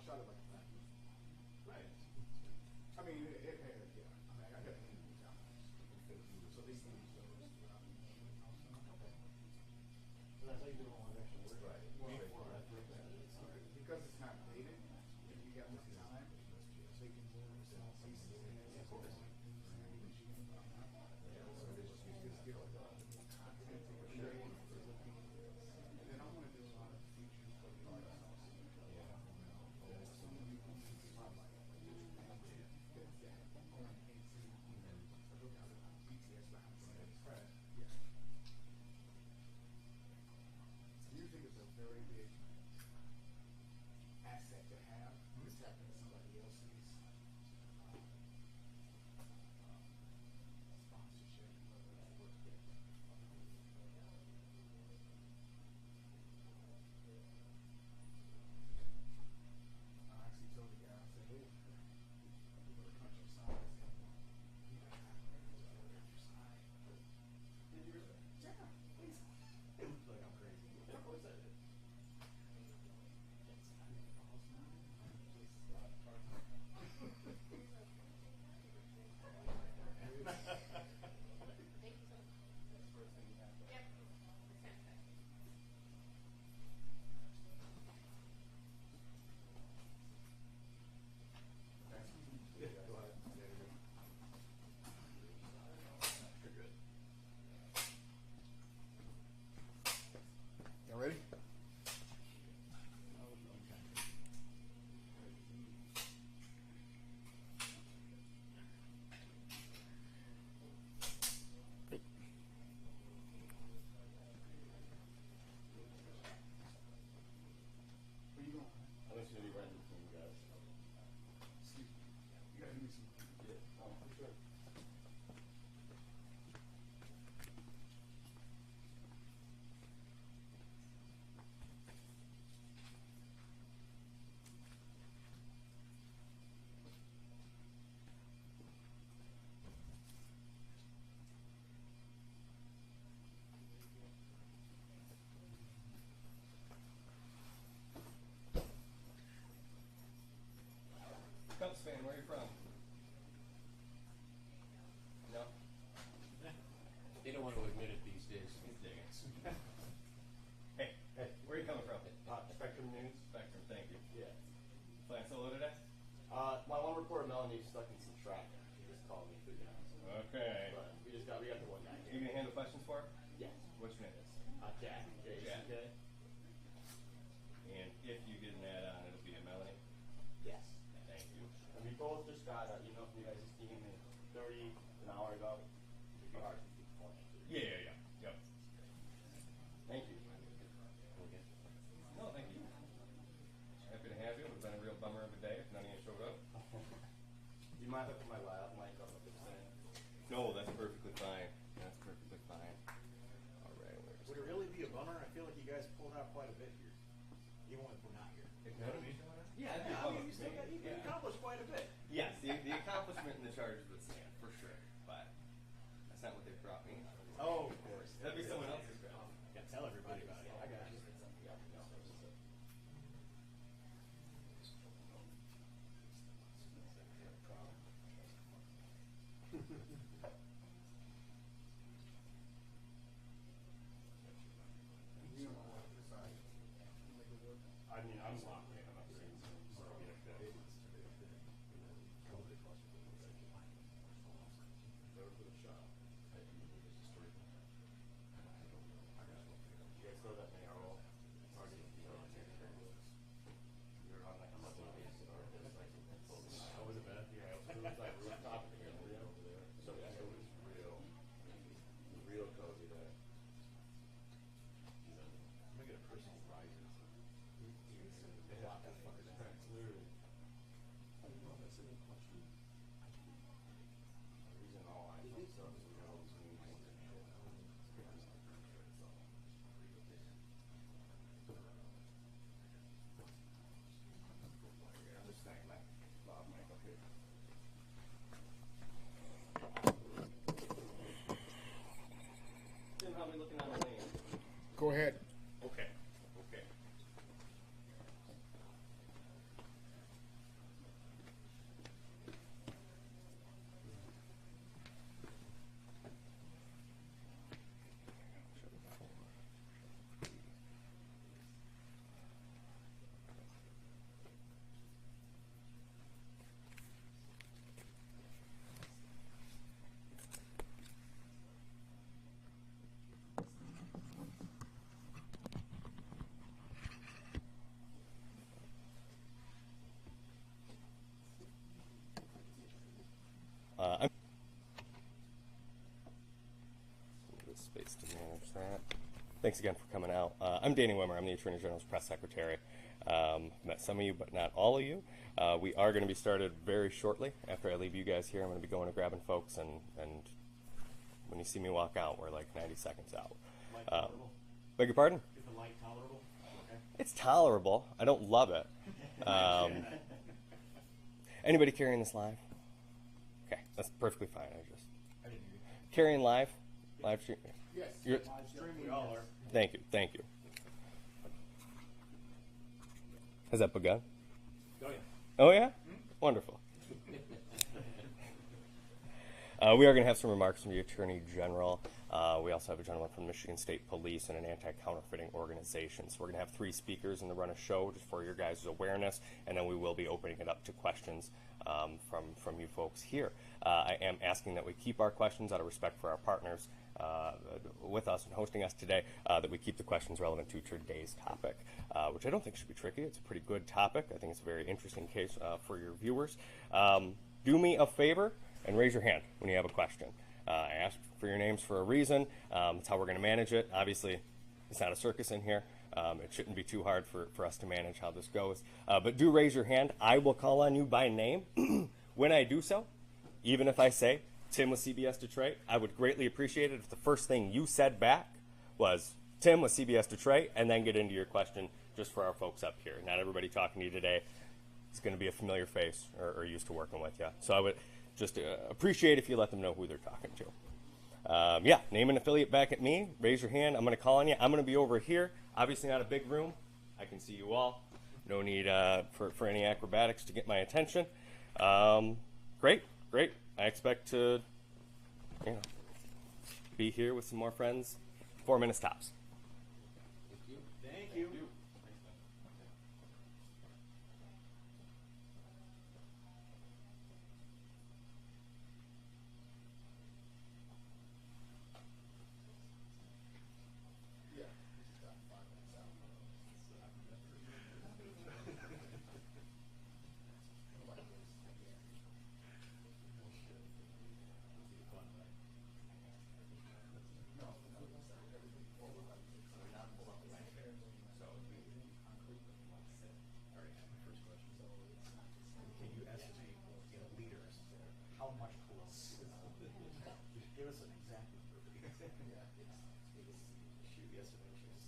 shot it like that. Right. I mean, yeah. I mean, I got it. So these things those. Okay. So that's how you do it on actually work. Right. Because it's not dated, if you got this time, so you can move small pieces in there. Of course. So you just get all the content to your shade. And then I want to do a lot of features for the artists also. Yeah. Some of you can see my life. BTS behind right. Yeah. Music is a very big asset to have. It's tapping into somebody else's sponsorship. I actually told the guy, I said, hey, we go to countryside. You got to go to countryside. Did you really? Yeah, please. It looks like I'm crazy. Of course I did. Y'all ready? Where you going? I'm just going to be renting from you guys. Excuse me. You gotta give me some. Yeah, for sure. Cubs fan, where are you from? No? They don't want to admit it these days. Hey, where are you coming from? Spectrum News. Spectrum, thank you. Yeah. Flying solo today? My one reporter Melanie's stuck in some traffic. She just called me 3 hours. Okay. But we got the one guy. You gonna handle questions for her? Yes. What's your name? Jack. J-A-C-K. And if you get an add-on, it'll be a Melanie. Yes. Thank you. And we both just got an email from you guys' team 30 an hour ago. Yeah. Yep. Thank you. No, thank you. Happy to have you. It would have been a real bummer of a day if none of you showed up. Do you mind hooking my loud mic up with this thing? No, that's perfectly fine. That's perfectly fine. All right. Would it really be a bummer? I feel like you guys pulled out quite a bit here, even when we're not here. You know what I mean? Yeah, it'd be a I bummer mean, you for me. accomplished quite a bit. Yes, the accomplishment and the charges would stand, for sure. But that's not what they brought me. Oh, of course. That'd be someone else's job. Gotta tell everybody about it. I got you. I mean, I'm locked in. I'm not saying so. You guys know that mayoral party? You're on like a monthly basis or this like how was it bad? Yeah, it was like rooftop in the over there. So yeah, it was real cozy there. Make it a personal riser. Yeah, that fucker's literally. The reason all I know stuff is we got all these new things and shit. I'm just saying, like, loud mic up here. Jim, how are we looking on the lane? Go ahead. Okay. thanks again for coming out. I'm Danny Wimmer. I'm the Attorney General's press secretary. Met some of you, but not all of you. We are going to be started very shortly. After I leave you guys here, I'm going to be going and grabbing folks, and when you see me walk out, we're like 90 seconds out. Light tolerable? Beg your pardon? Is the light tolerable? Okay. It's tolerable. I don't love it. Anybody carrying this live? Okay, that's perfectly fine. I didn't hear you. Carrying live stream. Yes. You're- live streaming, We all yes. are. Thank you. Has that begun? Oh, yeah. Oh yeah, wonderful. We are going to have some remarks from the Attorney General. We also have a gentleman from the Michigan State Police and an anti-counterfeiting organization. So we're going to have 3 speakers in the run of show just for your guys' awareness, and then we will be opening it up to questions from you folks here. I am asking that we keep our questions out of respect for our partners with us and hosting us today, that we keep the questions relevant to today's topic, which I don't think should be tricky. It's a pretty good topic. I think it's a very interesting case for your viewers. Do me a favor and raise your hand when you have a question. I asked for your names for a reason. That's how we're going to manage it. Obviously, it's not a circus in here. It shouldn't be too hard for us to manage how this goes. But do raise your hand. I will call on you by name. When I do so, even if I say Tim with CBS Detroit, I would greatly appreciate it if the first thing you said back was Tim with CBS Detroit, and then get into your question just for our folks up here. Not everybody talking to you today is going to be a familiar face or used to working with you. So I would just appreciate if you let them know who they're talking to. Name and affiliate back at me. Raise your hand. I'm going to call on you. I'm going to be over here. Obviously not a big room. I can see you all. No need for any acrobatics to get my attention. Great. I expect to be here with some more friends. 4 minutes tops. Thank you. Yeah, he's got 5 minutes out. Can you estimate in liters how much close? Give us an exact number. Shoot, the estimation is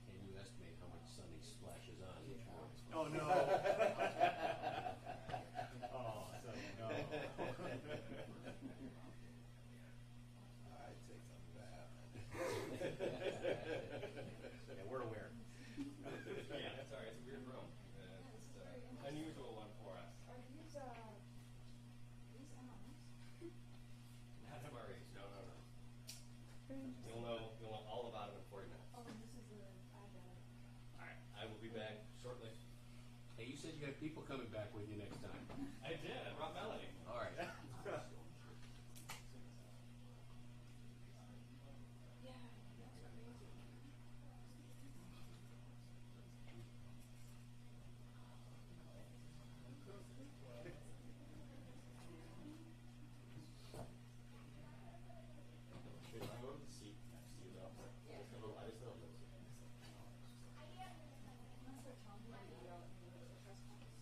Can you estimate how much sun he splashes on each one? Oh no. Oh, so no. I take some of that. Yeah, we're aware. Yeah, sorry, it's a weird room. It's an unusual one for us. Are these animals? Not MREs, no. You'll know all about it in 40 minutes. Oh, and this is the iPad. All right, I will be back shortly. Hey, you said you had people coming back with you next time. I did. I brought Melanie. All right. Yeah, that's crazy. Should I go to the seat next to you though? I just know Unless they're talking about the press conference.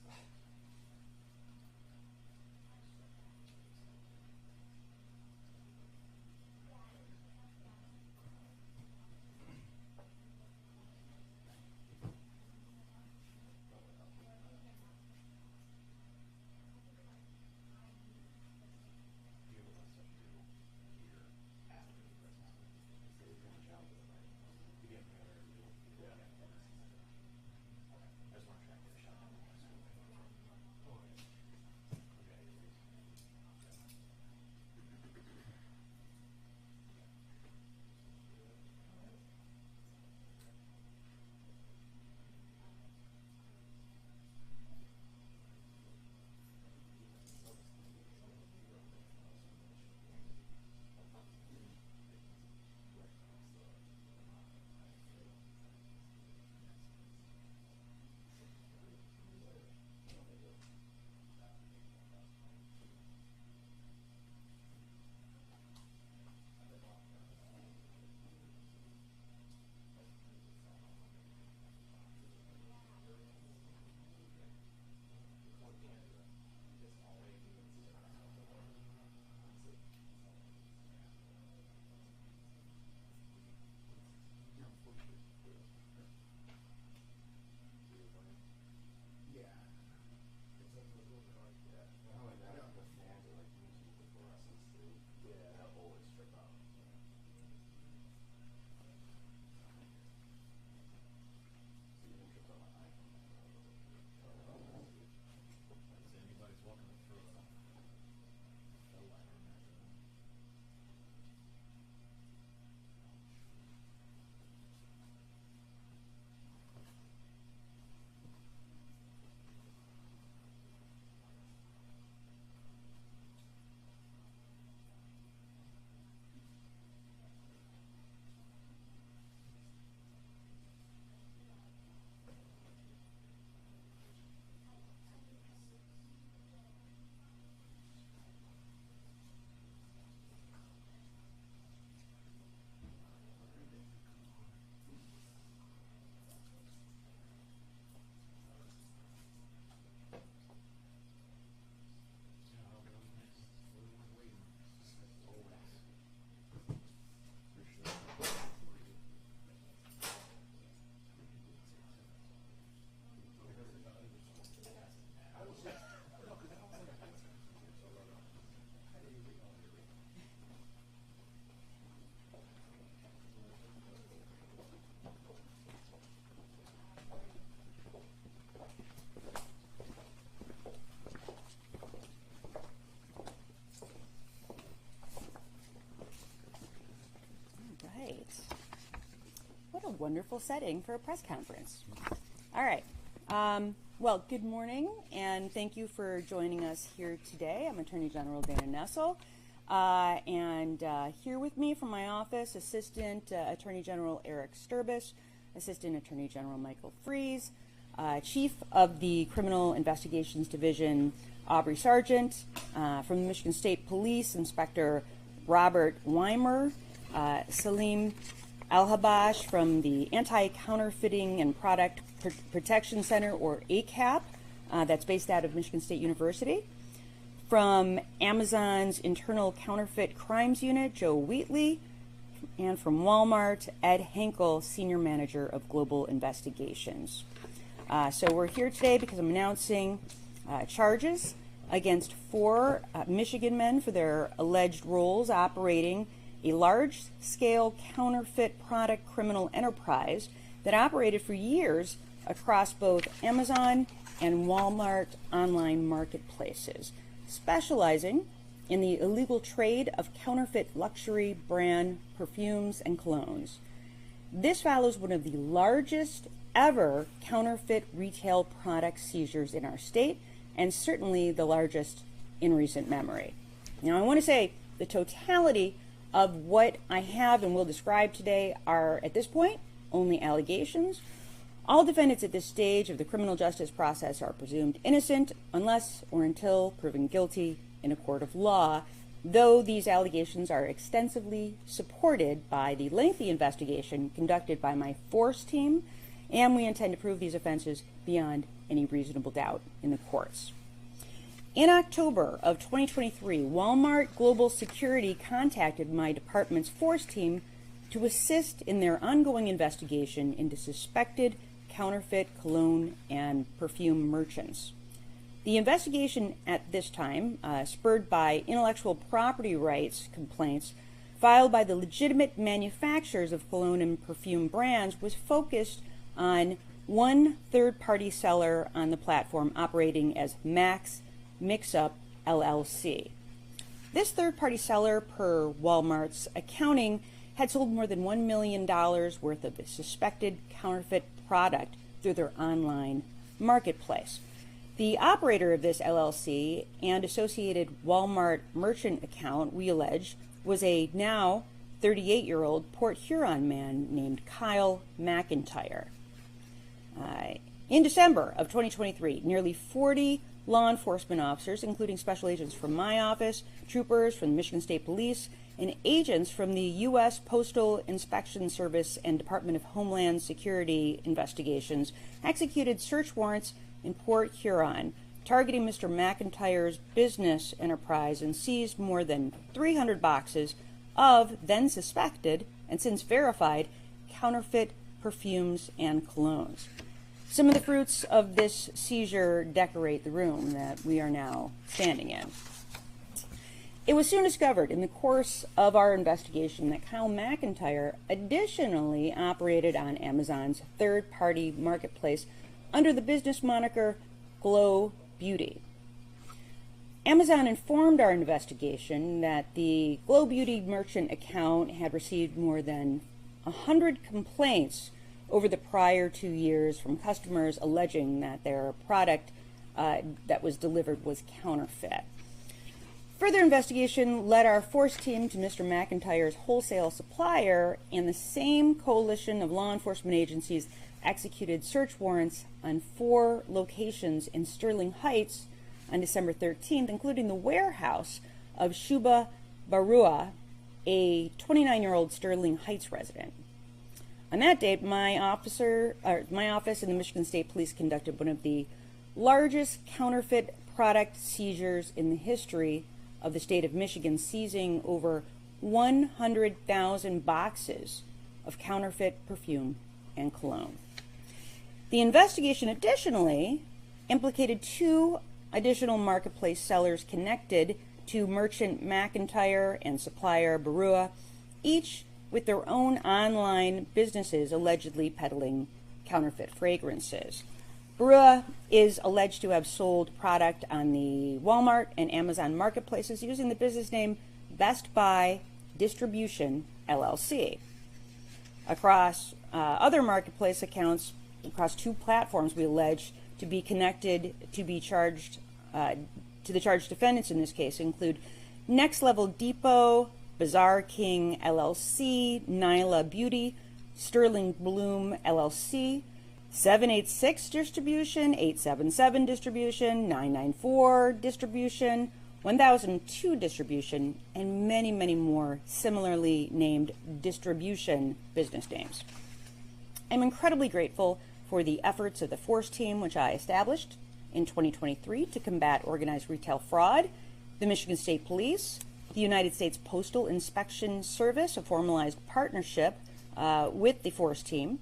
a wonderful setting for a press conference. All right. Well, good morning, and thank you for joining us here today. I'm Attorney General Dana Nessel, and here with me from my office, Assistant Attorney General Eric Sturbis, Assistant Attorney General Michael Fries, Chief of the Criminal Investigations Division, Aubrey Sargent, from the Michigan State Police, Inspector Robert Weimer, Salim Alhabash from the Anti-Counterfeiting and Product Protection Center, or ACAP, that's based out of Michigan State University. From Amazon's Internal Counterfeit Crimes Unit, Joe Wheatley. And from Walmart, Ed Henkel, Senior Manager of Global Investigations. So we're here today because I'm announcing charges against 4 Michigan men for their alleged roles operating a large-scale counterfeit product criminal enterprise that operated for years across both Amazon and Walmart online marketplaces, specializing in the illegal trade of counterfeit luxury brand perfumes and colognes. This follows one of the largest ever counterfeit retail product seizures in our state, and certainly the largest in recent memory. Now, I want to say the totality of what I have and will describe today are, at this point, only allegations. All defendants at this stage of the criminal justice process are presumed innocent unless or until proven guilty in a court of law, though these allegations are extensively supported by the lengthy investigation conducted by my force team, and we intend to prove these offenses beyond any reasonable doubt in the courts. In October of 2023, Walmart Global Security contacted my department's force team to assist in their ongoing investigation into suspected counterfeit cologne and perfume merchants. The investigation at this time, spurred by intellectual property rights complaints filed by the legitimate manufacturers of cologne and perfume brands, was focused on one third-party seller on the platform operating as Max Mix-Up LLC. This third-party seller, per Walmart's accounting, had sold more than $1 million worth of the suspected counterfeit product through their online marketplace. The operator of this LLC and associated Walmart merchant account, we allege, was a now 38-year-old Port Huron man named Kyle McIntyre. In December of 2023, nearly 40 law enforcement officers, including special agents from my office, troopers from the Michigan State Police, and agents from the U.S. Postal Inspection Service and Department of Homeland Security investigations, executed search warrants in Port Huron, targeting Mr. McIntyre's business enterprise, and seized more than 300 boxes of then suspected and since verified counterfeit perfumes and colognes. Some of the fruits of this seizure decorate the room that we are now standing in. It was soon discovered in the course of our investigation that Kyle McIntyre additionally operated on Amazon's third-party marketplace under the business moniker Glow Beauty. Amazon informed our investigation that the Glow Beauty merchant account had received more than 100 complaints over the prior 2 years from customers alleging that their product that was delivered was counterfeit. Further investigation led our force team to Mr. McIntyre's wholesale supplier, and the same coalition of law enforcement agencies executed search warrants on 4 locations in Sterling Heights on December 13th, including the warehouse of Shuba Barua, a 29-year-old Sterling Heights resident. On that date, my office and the Michigan State Police conducted one of the largest counterfeit product seizures in the history of the state of Michigan, seizing over 100,000 boxes of counterfeit perfume and cologne. The investigation additionally implicated 2 additional marketplace sellers connected to merchant McIntyre and supplier Barua, each with their own online businesses allegedly peddling counterfeit fragrances. Barua is alleged to have sold product on the Walmart and Amazon marketplaces using the business name Best Buy Distribution LLC. across other marketplace accounts across 2 platforms we allege to be connected to be charged to the charged defendants in this case include Next Level Depot, Bazaar King LLC, Nyla Beauty, Sterling Bloom LLC, 786 Distribution, 877 Distribution, 994 Distribution, 1002 Distribution, and many, many more similarly named distribution business names. I'm incredibly grateful for the efforts of the FORCE team, which I established in 2023 to combat organized retail fraud, the Michigan State Police, the United States Postal Inspection Service, a formalized partnership with the FORCE team,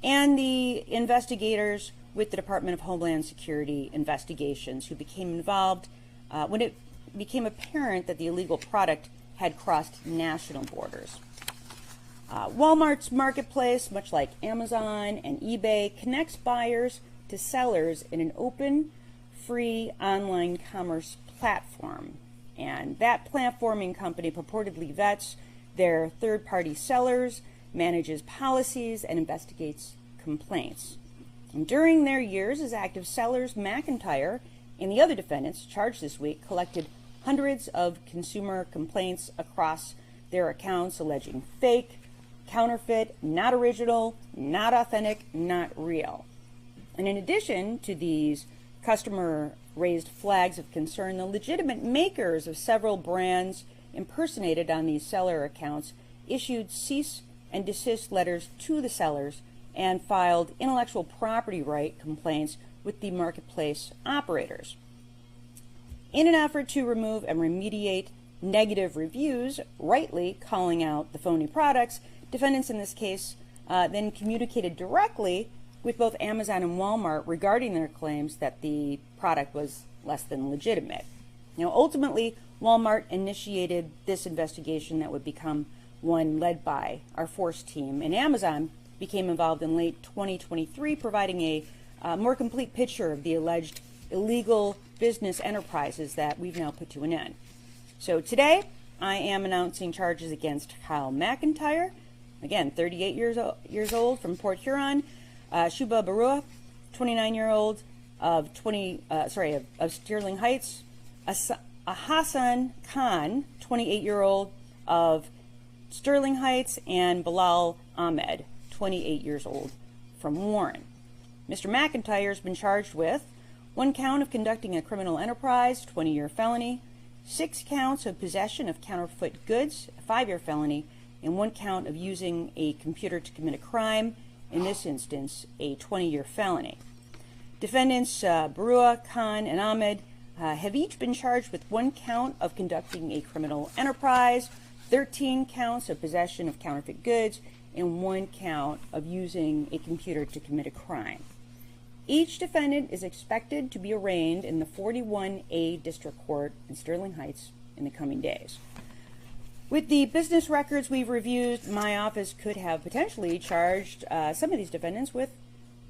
and the investigators with the Department of Homeland Security investigations who became involved when it became apparent that the illegal product had crossed national borders. Walmart's marketplace, much like Amazon and eBay, connects buyers to sellers in an open, free online commerce platform. And that platforming company purportedly vets their third-party sellers, manages policies, and investigates complaints. And during their years as active sellers, McIntyre and the other defendants charged this week collected hundreds of consumer complaints across their accounts alleging fake, counterfeit, not original, not authentic, not real. And in addition to these customer-raised flags of concern, the legitimate makers of several brands impersonated on these seller accounts issued cease and desist letters to the sellers and filed intellectual property right complaints with the marketplace operators. In an effort to remove and remediate negative reviews, rightly calling out the phony products, defendants in this case then communicated directly with both Amazon and Walmart regarding their claims that the product was less than legitimate. Now, ultimately, Walmart initiated this investigation that would become one led by our FORCE team, and Amazon became involved in late 2023, providing a more complete picture of the alleged illegal business enterprises that we've now put to an end. So today, I am announcing charges against Kyle McIntyre, again, 38 years old from Port Huron, Shuba Barua, 29-year-old of Sterling Heights, Hassan Khan, 28-year-old of Sterling Heights, and Bilal Ahmed, 28 years old from Warren. Mr. McIntyre has been charged with 1 count of conducting a criminal enterprise, 20-year felony, 6 counts of possession of counterfeit goods, a 5-year felony, and 1 count of using a computer to commit a crime, in this instance, a 20-year felony. Defendants Barua, Khan, and Ahmed have each been charged with 1 count of conducting a criminal enterprise, 13 counts of possession of counterfeit goods, and 1 count of using a computer to commit a crime. Each defendant is expected to be arraigned in the 41A District Court in Sterling Heights in the coming days. With the business records we've reviewed, my office could have potentially charged some of these defendants with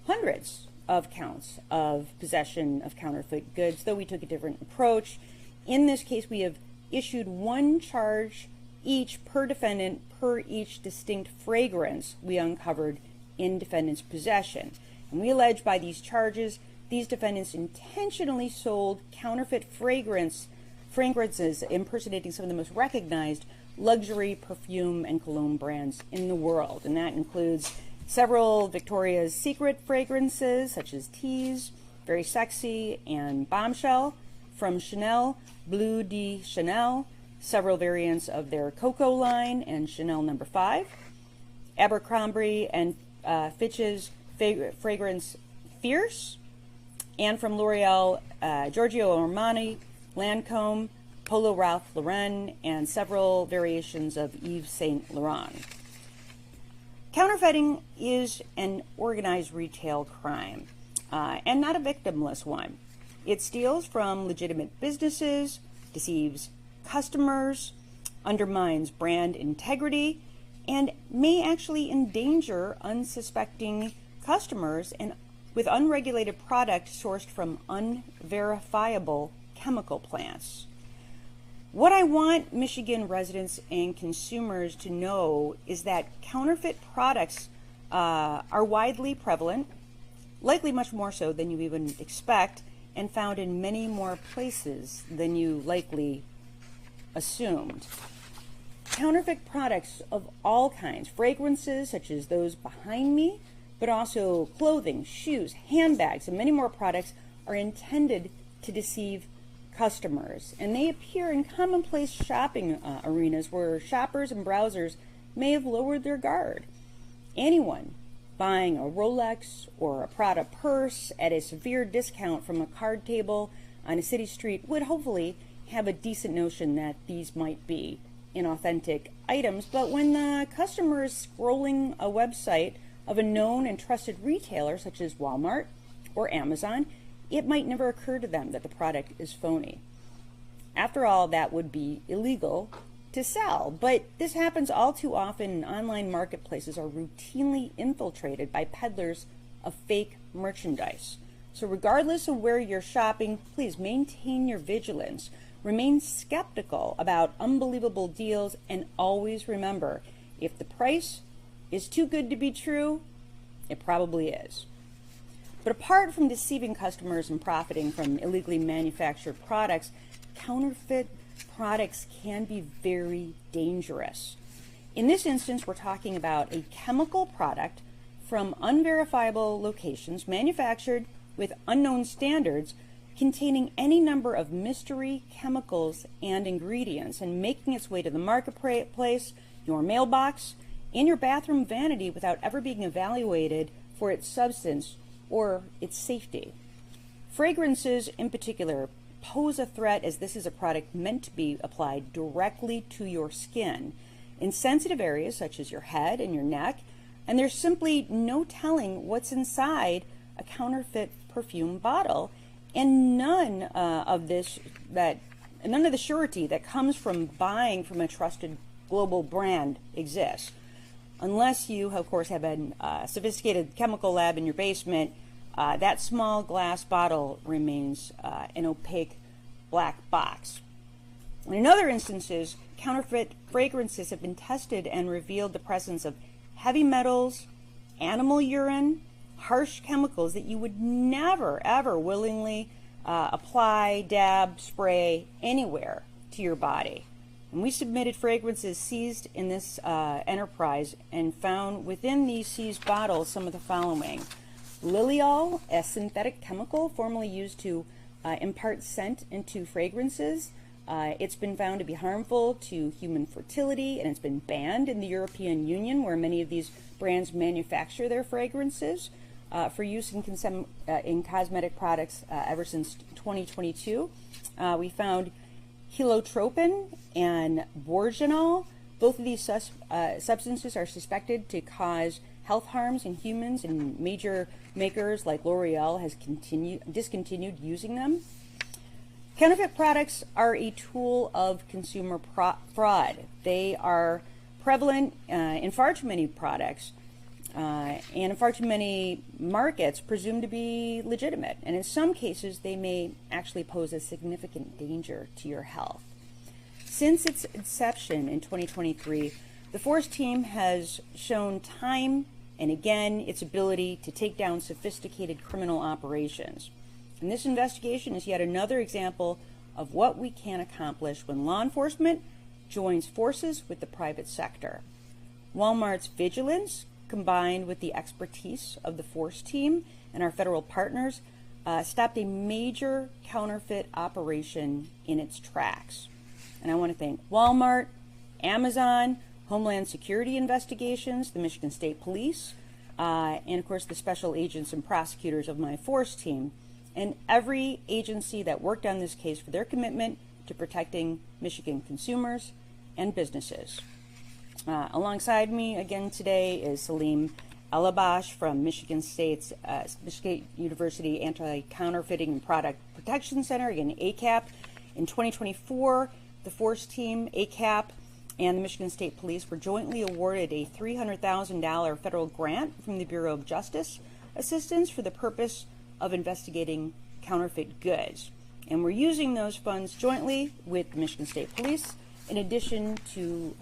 hundreds of counts of possession of counterfeit goods, though we took a different approach. In this case, we have issued 1 charge each per defendant per each distinct fragrance we uncovered in defendant's possession. And we allege by these charges, these defendants intentionally sold counterfeit fragrances impersonating some of the most recognized luxury perfume and cologne brands in the world. And that includes several Victoria's Secret fragrances, such as Tease, Very Sexy, and Bombshell, from Chanel, Bleu de Chanel, several variants of their Coco line and Chanel No. 5, Abercrombie and Fitch's fragrance Fierce, and from L'Oreal, Giorgio Armani, Lancome, Polo Ralph Lauren, and several variations of Yves Saint Laurent. Counterfeiting is an organized retail crime, and not a victimless one. It steals from legitimate businesses, deceives customers, undermines brand integrity, and may actually endanger unsuspecting customers and with unregulated product sourced from unverifiable chemical plants. What I want Michigan residents and consumers to know is that counterfeit products are widely prevalent, likely much more so than you even expect, and found in many more places than you likely assumed. Counterfeit products of all kinds, fragrances such as those behind me, but also clothing, shoes, handbags, and many more products are intended to deceive customers. And they appear in commonplace shopping arenas where shoppers and browsers may have lowered their guard. Anyone buying a Rolex or a Prada purse at a severe discount from a card table on a city street would hopefully have a decent notion that these might be inauthentic items. But when the customer is scrolling a website of a known and trusted retailer such as Walmart or Amazon, it might never occur to them that the product is phony. After all, that would be illegal to sell, but this happens all too often. Online marketplaces are routinely infiltrated by peddlers of fake merchandise. So regardless of where you're shopping, please maintain your vigilance. Remain skeptical about unbelievable deals, and always remember, if the price is too good to be true, it probably is. But apart from deceiving customers and profiting from illegally manufactured products, counterfeit products can be very dangerous. In this instance, we're talking about a chemical product from unverifiable locations manufactured with unknown standards, containing any number of mystery chemicals and ingredients, and making its way to the marketplace, your mailbox, and your bathroom vanity without ever being evaluated for its substance or its safety. Fragrances in particular pose a threat, as this is a product meant to be applied directly to your skin in sensitive areas such as your head and your neck, and there's simply no telling what's inside a counterfeit perfume bottle, and none of the surety that comes from buying from a trusted global brand exists, unless you, of course, have a sophisticated chemical lab in your basement. That small glass bottle remains an opaque black box. In other instances, counterfeit fragrances have been tested and revealed the presence of heavy metals, animal urine, harsh chemicals that you would never, ever willingly apply, dab, spray anywhere to your body. And we submitted fragrances seized in this enterprise and found within these seized bottles some of the following: Liliol, a synthetic chemical formerly used to impart scent into fragrances. It's been found to be harmful to human fertility, and it's been banned in the European Union, where many of these brands manufacture their fragrances for use in cosmetic products ever since 2022. We found helotropin and bourgeonal. Both of these substances are suspected to cause health harms in humans, and major makers like L'Oreal has discontinued using them. Counterfeit products are a tool of consumer fraud. They are prevalent in far too many products and in far too many markets presumed to be legitimate. And in some cases, they may actually pose a significant danger to your health. Since its inception in 2023, the Force team has shown time and again its ability to take down sophisticated criminal operations. And this investigation is yet another example of what we can accomplish when law enforcement joins forces with the private sector. Walmart's vigilance, combined with the expertise of the Force team and our federal partners, stopped a major counterfeit operation in its tracks. And I want to thank Walmart, Amazon, Homeland Security Investigations, the Michigan State Police, and of course the special agents and prosecutors of my Force team, and every agency that worked on this case for their commitment to protecting Michigan consumers and businesses. Alongside me again today is Salim Alabash from Michigan State University Anti-Counterfeiting and Product Protection Center, again ACAP. In 2024, the Force team, ACAP, and the Michigan State Police were jointly awarded a $300,000 federal grant from the Bureau of Justice Assistance for the purpose of investigating counterfeit goods. And we're using those funds jointly with the Michigan State Police, in addition to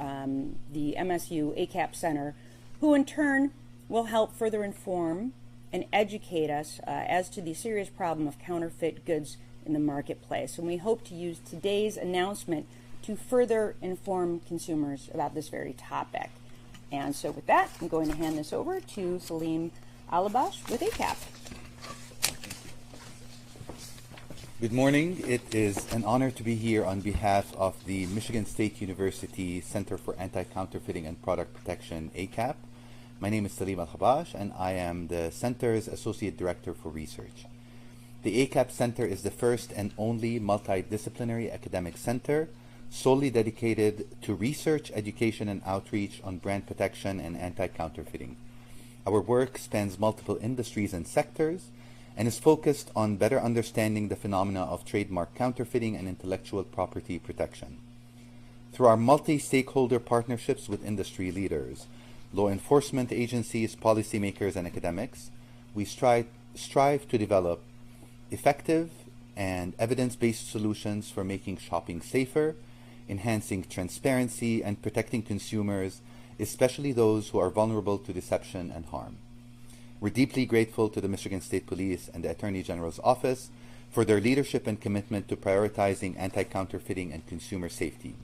the MSU ACAP Center, who in turn will help further inform and educate us as to the serious problem of counterfeit goods in the marketplace. And we hope to use today's announcement to further inform consumers about this very topic. And so with that, I'm going to hand this over to Salim Alabash with ACAP. Good morning. It is an honor to be here on behalf of the Michigan State University Center for Anti-Counterfeiting and Product Protection, ACAP. My name is Salim Al-Habash, and I am the Center's Associate Director for Research. The ACAP Center is the first and only multidisciplinary academic center solely dedicated to research, education, and outreach on brand protection and anti-counterfeiting. Our work spans multiple industries and sectors, and is focused on better understanding the phenomena of trademark counterfeiting and intellectual property protection. Through our multi-stakeholder partnerships with industry leaders, law enforcement agencies, policymakers, and academics, we strive to develop effective and evidence-based solutions for making shopping safer, enhancing transparency, and protecting consumers, especially those who are vulnerable to deception and harm. We're deeply grateful to the Michigan State Police and the Attorney General's Office for their leadership and commitment to prioritizing anti-counterfeiting and consumer safety.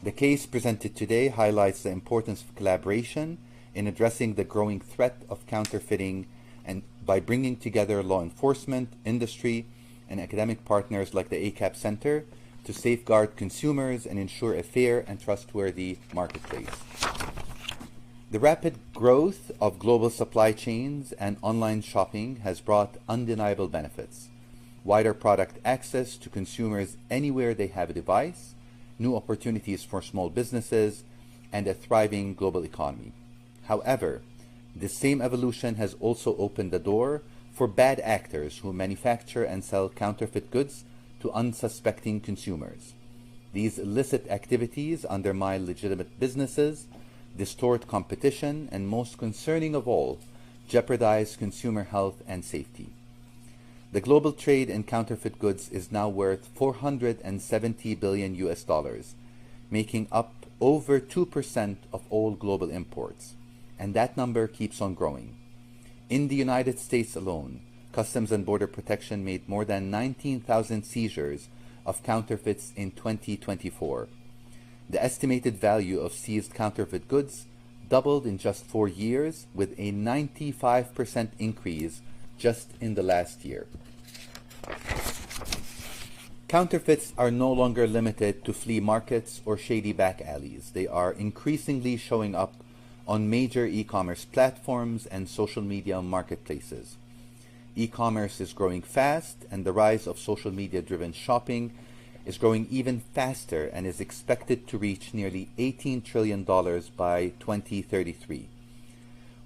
The case presented today highlights the importance of collaboration in addressing the growing threat of counterfeiting, and by bringing together law enforcement, industry, and academic partners like the ACAP Center to safeguard consumers and ensure a fair and trustworthy marketplace. The rapid growth of global supply chains and online shopping has brought undeniable benefits: wider product access to consumers anywhere they have a device, new opportunities for small businesses, and a thriving global economy. However, this same evolution has also opened the door for bad actors who manufacture and sell counterfeit goods to unsuspecting consumers. These illicit activities undermine legitimate businesses, distort competition, and most concerning of all, jeopardize consumer health and safety. The global trade in counterfeit goods is now worth $470 billion US, making up over 2% of all global imports, and that number keeps on growing. In the United States alone, Customs and Border Protection made more than 19,000 seizures of counterfeits in 2024. The estimated value of seized counterfeit goods doubled in just 4 years, with a 95% increase just in the last year. Counterfeits are no longer limited to flea markets or shady back alleys. They are increasingly showing up on major e-commerce platforms and social media marketplaces. E-commerce is growing fast, and the rise of social media-driven shopping is growing even faster and is expected to reach nearly $18 trillion by 2033.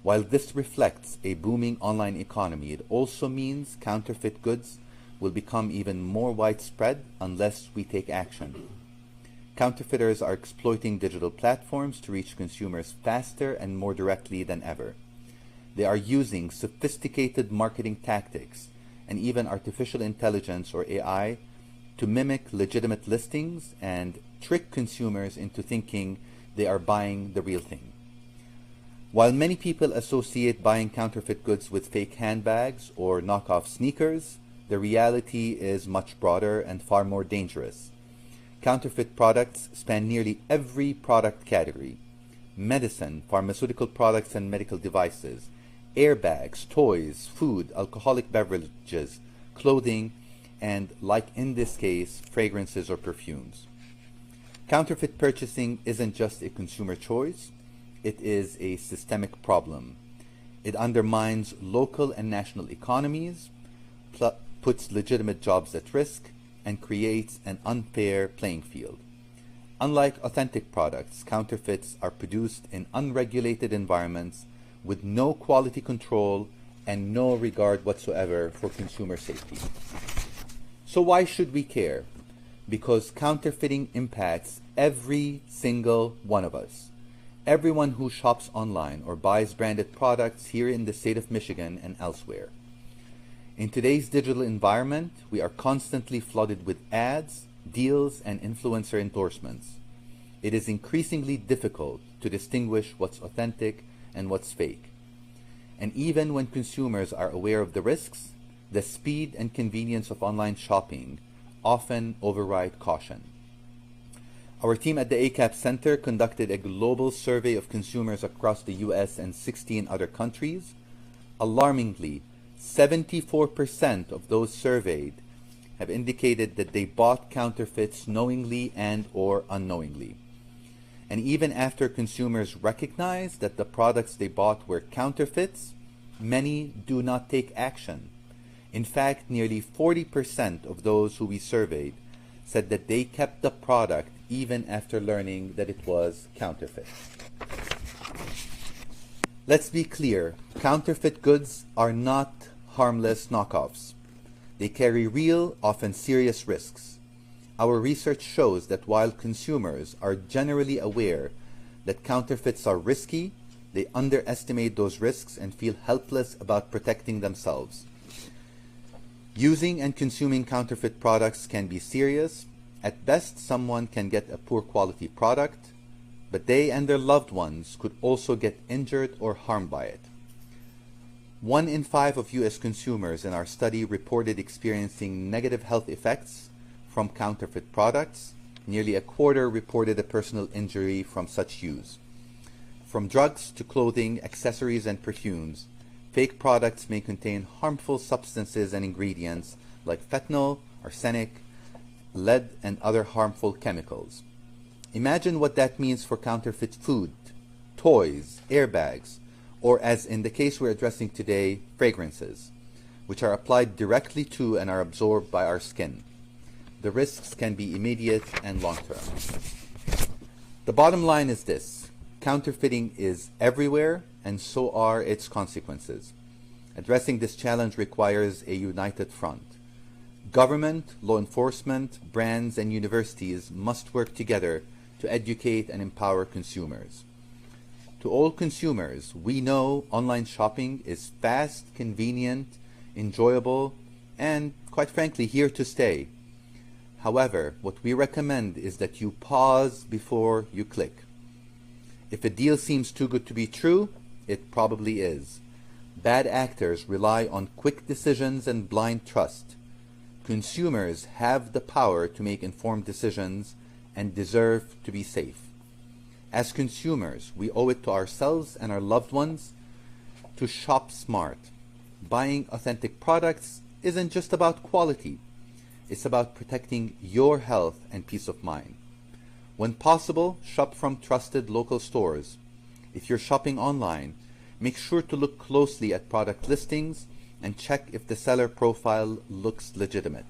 While this reflects a booming online economy, it also means counterfeit goods will become even more widespread unless we take action. Counterfeiters are exploiting digital platforms to reach consumers faster and more directly than ever. They are using sophisticated marketing tactics and even artificial intelligence, or AI, to mimic legitimate listings and trick consumers into thinking they are buying the real thing. While many people associate buying counterfeit goods with fake handbags or knockoff sneakers, the reality is much broader and far more dangerous. Counterfeit products span nearly every product category: medicine, pharmaceutical products and medical devices, airbags, toys, food, alcoholic beverages, clothing, and, like in this case, fragrances or perfumes. Counterfeit purchasing isn't just a consumer choice, it is a systemic problem. It undermines local and national economies, puts legitimate jobs at risk, and creates an unfair playing field. Unlike authentic products, counterfeits are produced in unregulated environments with no quality control and no regard whatsoever for consumer safety. So why should we care? Because counterfeiting impacts every single one of us. Everyone who shops online or buys branded products here in the state of Michigan and elsewhere. In today's digital environment, we are constantly flooded with ads, deals, and influencer endorsements. It is increasingly difficult to distinguish what's authentic and what's fake. And even when consumers are aware of the risks, the speed and convenience of online shopping often override caution. Our team at the ACAP Center conducted a global survey of consumers across the US and 16 other countries. Alarmingly, 74% of those surveyed have indicated that they bought counterfeits knowingly and or unknowingly. And even after consumers recognize that the products they bought were counterfeits, many do not take action. In fact, nearly 40% of those who we surveyed said that they kept the product even after learning that it was counterfeit. Let's be clear, counterfeit goods are not harmless knockoffs. They carry real, often serious risks. Our research shows that while consumers are generally aware that counterfeits are risky, they underestimate those risks and feel helpless about protecting themselves. Using and consuming counterfeit products can be serious. At best, someone can get a poor quality product, but they and their loved ones could also get injured or harmed by it. 1 in 5 of US consumers in our study reported experiencing negative health effects from counterfeit products. Nearly a quarter reported a personal injury from such use. From drugs to clothing, accessories, and perfumes, fake products may contain harmful substances and ingredients like fentanyl, arsenic, lead, and other harmful chemicals. Imagine what that means for counterfeit food, toys, airbags, or as in the case we're addressing today, fragrances, which are applied directly to and are absorbed by our skin. The risks can be immediate and long-term. The bottom line is this: counterfeiting is everywhere, and so are its consequences. Addressing this challenge requires a united front. Government, law enforcement, brands, and universities must work together to educate and empower consumers. To all consumers, we know online shopping is fast, convenient, enjoyable, and quite frankly, here to stay. However, what we recommend is that you pause before you click. If a deal seems too good to be true, it probably is. Bad actors rely on quick decisions and blind trust. Consumers have the power to make informed decisions and deserve to be safe. As consumers, we owe it to ourselves and our loved ones to shop smart. Buying authentic products isn't just about quality. It's about protecting your health and peace of mind. When possible, shop from trusted local stores. If you're shopping online, make sure to look closely at product listings and check if the seller profile looks legitimate.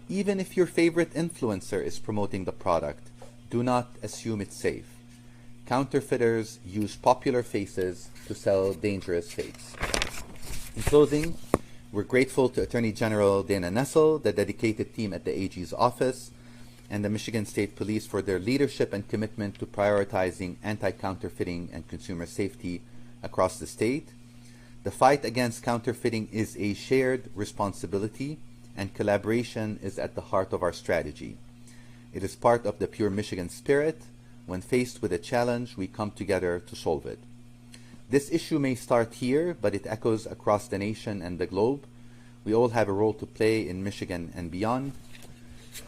Even if your favorite influencer is promoting the product, do not assume it's safe. Counterfeiters use popular faces to sell dangerous fakes. In closing, we're grateful to Attorney General Dana Nessel, the dedicated team at the AG's office, and the Michigan State Police for their leadership and commitment to prioritizing anti-counterfeiting and consumer safety across the state. The fight against counterfeiting is a shared responsibility, and collaboration is at the heart of our strategy. It is part of the Pure Michigan spirit. When faced with a challenge, we come together to solve it. This issue may start here, but it echoes across the nation and the globe. We all have a role to play in Michigan and beyond.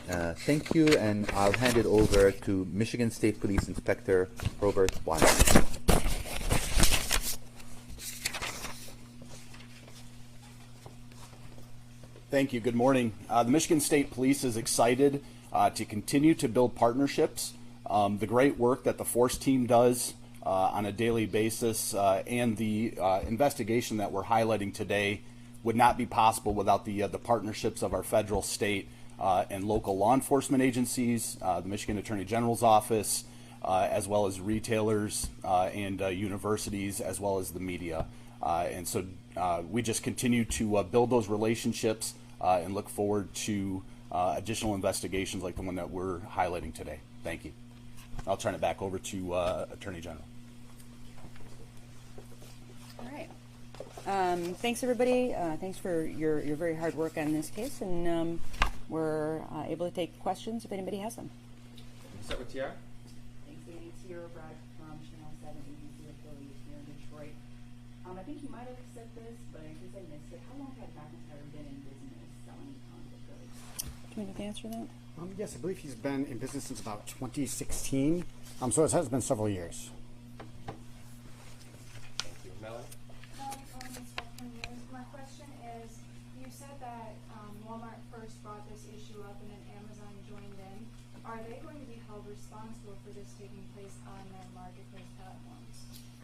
Thank you, and I'll hand it over to Michigan State Police Inspector Robert Weimer. Thank you. Good morning. The Michigan State Police is excited to continue to build partnerships. The great work that the force team does on a daily basis and the investigation that we're highlighting today would not be possible without the partnerships of our federal, state, and local law enforcement agencies, the Michigan Attorney General's office, as well as retailers and universities, as well as the media. And so we just continue to build those relationships and look forward to additional investigations like the one that we're highlighting today. Thank you. I'll turn it back over to Attorney General. All right. Thanks, everybody. Thanks for your very hard work on this case, and we're able to take questions if anybody has them. Start with TR. Thanks, Andy. Sierra Brad from Channel 7 ABC affiliate here in Detroit. I think you might have said this, but in case I missed it, how long had McIntyre been in business selling counterfeit goods? Do you want to answer that? Yes, I believe he's been in business since about 2016. So it has been several years. Thank you. Melanie? My question is, you said that Walmart first brought this issue up and then Amazon joined in. Are they going to be held responsible for this taking place on their marketplace platforms?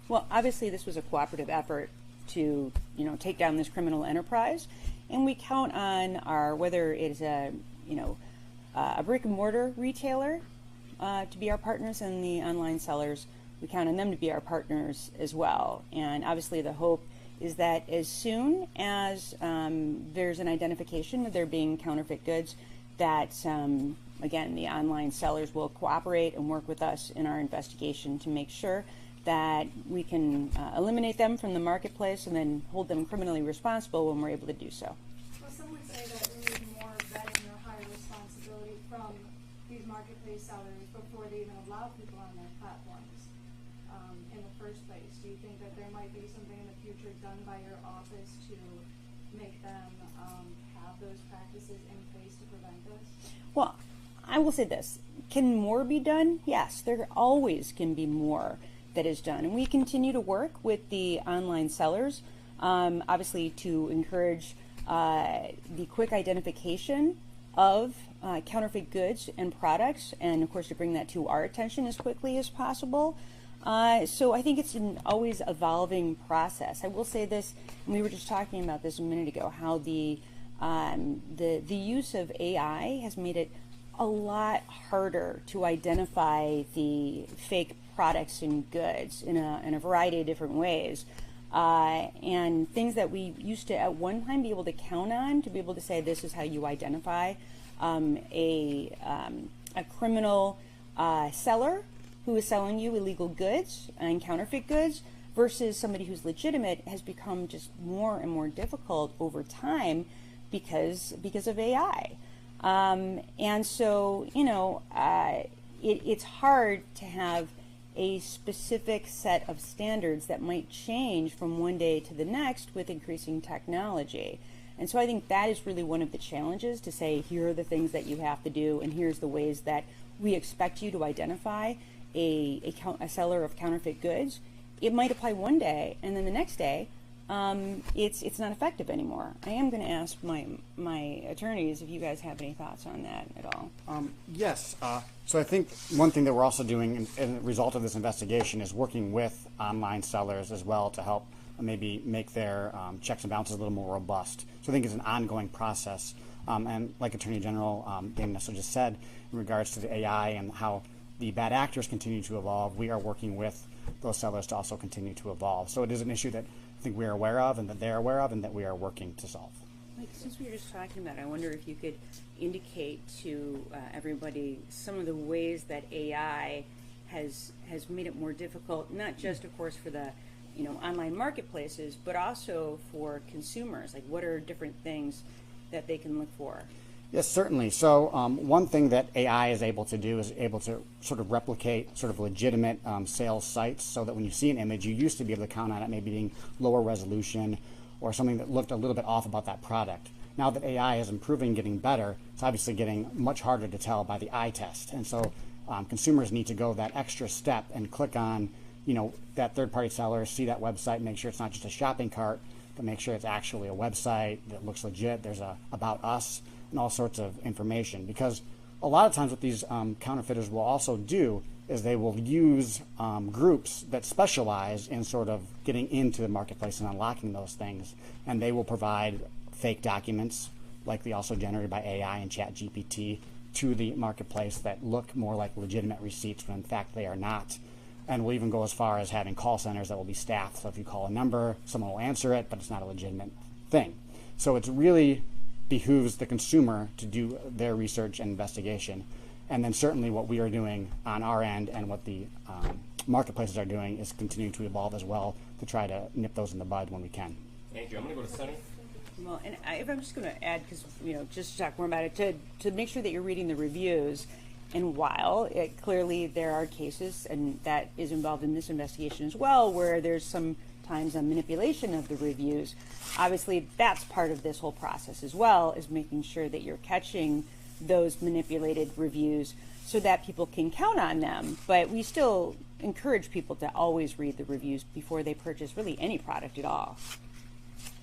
Well, obviously, this was a cooperative effort to, take down this criminal enterprise, and we count on whether it is a brick and mortar retailer to be our partners, and the online sellers, we count on them to be our partners as well. And obviously, the hope is that as soon as there's an identification of there being counterfeit goods, that again, the online sellers will cooperate and work with us in our investigation to make sure that we can eliminate them from the marketplace and then hold them criminally responsible when we're able to do so. Well, some would say that we need more vetting or higher responsibility from these marketplace sellers before they even allow people on their platforms in the first place. Do you think that there might be something in the future done by your office to make them have those practices in place to prevent this? Well, I will say this. Can more be done? Yes, there always can be more that is done. And we continue to work with the online sellers, obviously to encourage the quick identification of counterfeit goods and products, and of course to bring that to our attention as quickly as possible. So I think it's an always evolving process. I will say this, and we were just talking about this a minute ago, how the use of AI has made it a lot harder to identify the fake products and goods in a variety of different ways. And things that we used to at one time be able to count on to be able to say this is how you identify a criminal seller who is selling you illegal goods and counterfeit goods versus somebody who's legitimate has become just more and more difficult over time because of AI. And so, it's hard to have a specific set of standards that might change from one day to the next with increasing technology. And so I think that is really one of the challenges, to say here are the things that you have to do and here's the ways that we expect you to identify a seller of counterfeit goods. It might apply one day, and then the next day it's not effective anymore. I am going to ask my attorneys if you guys have any thoughts on that at all. Yes. So I think one thing that we're also doing in a result of this investigation is working with online sellers as well to help maybe make their checks and balances a little more robust. So I think it's an ongoing process. And like Attorney General Dan Nessel just said, in regards to the AI and how the bad actors continue to evolve, we are working with those sellers to also continue to evolve. So it is an issue that I think we are aware of, and that they're aware of, and that we are working to solve. Like, since we were just talking about it, I wonder if you could indicate to everybody some of the ways that AI has made it more difficult, not just, of course, for the online marketplaces, but also for consumers. Like, what are different things that they can look for? Yes, certainly. So one thing that AI is able to do is able to sort of replicate sort of legitimate sales sites, so that when you see an image, you used to be able to count on it maybe being lower resolution or something that looked a little bit off about that product. Now that AI is improving, getting better, it's obviously getting much harder to tell by the eye test. And so consumers need to go that extra step and click on, that third-party seller, see that website, make sure it's not just a shopping cart, but make sure it's actually a website that looks legit. There's a About Us and all sorts of information. Because a lot of times what these counterfeiters will also do is they will use groups that specialize in sort of getting into the marketplace and unlocking those things. And they will provide fake documents, likely also generated by AI and ChatGPT, to the marketplace that look more like legitimate receipts when in fact they are not. And we'll even go as far as having call centers that will be staffed. So if you call a number, someone will answer it, but it's not a legitimate thing. So it really behooves the consumer to do their research and investigation. And then certainly what we are doing on our end and what the marketplaces are doing is continuing to evolve as well to try to nip those in the bud when we can. Thank you. I'm going to go to Sunny. Well, and if I'm just going to add, because just to talk more about it, to make sure that you're reading the reviews. And while clearly there are cases, and that is involved in this investigation as well, where there's sometimes a manipulation of the reviews, obviously that's part of this whole process as well, is making sure that you're catching those manipulated reviews so that people can count on them. But we still encourage people to always read the reviews before they purchase really any product at all.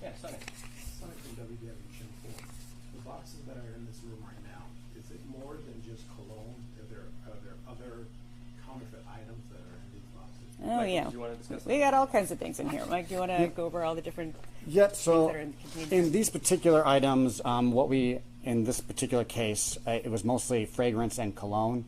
Yeah, Sunny. Aside from WW the boxes that are in this room right now, is it more than just cologne? Are there other counterfeit items that are in these boxes? Oh, Mike, yeah. do you want to discuss We that? got all kinds of things in here. Mike, do you want to go over all the different Yeah, things so that are in the container? in these particular items, in this particular case, it was mostly fragrance and cologne.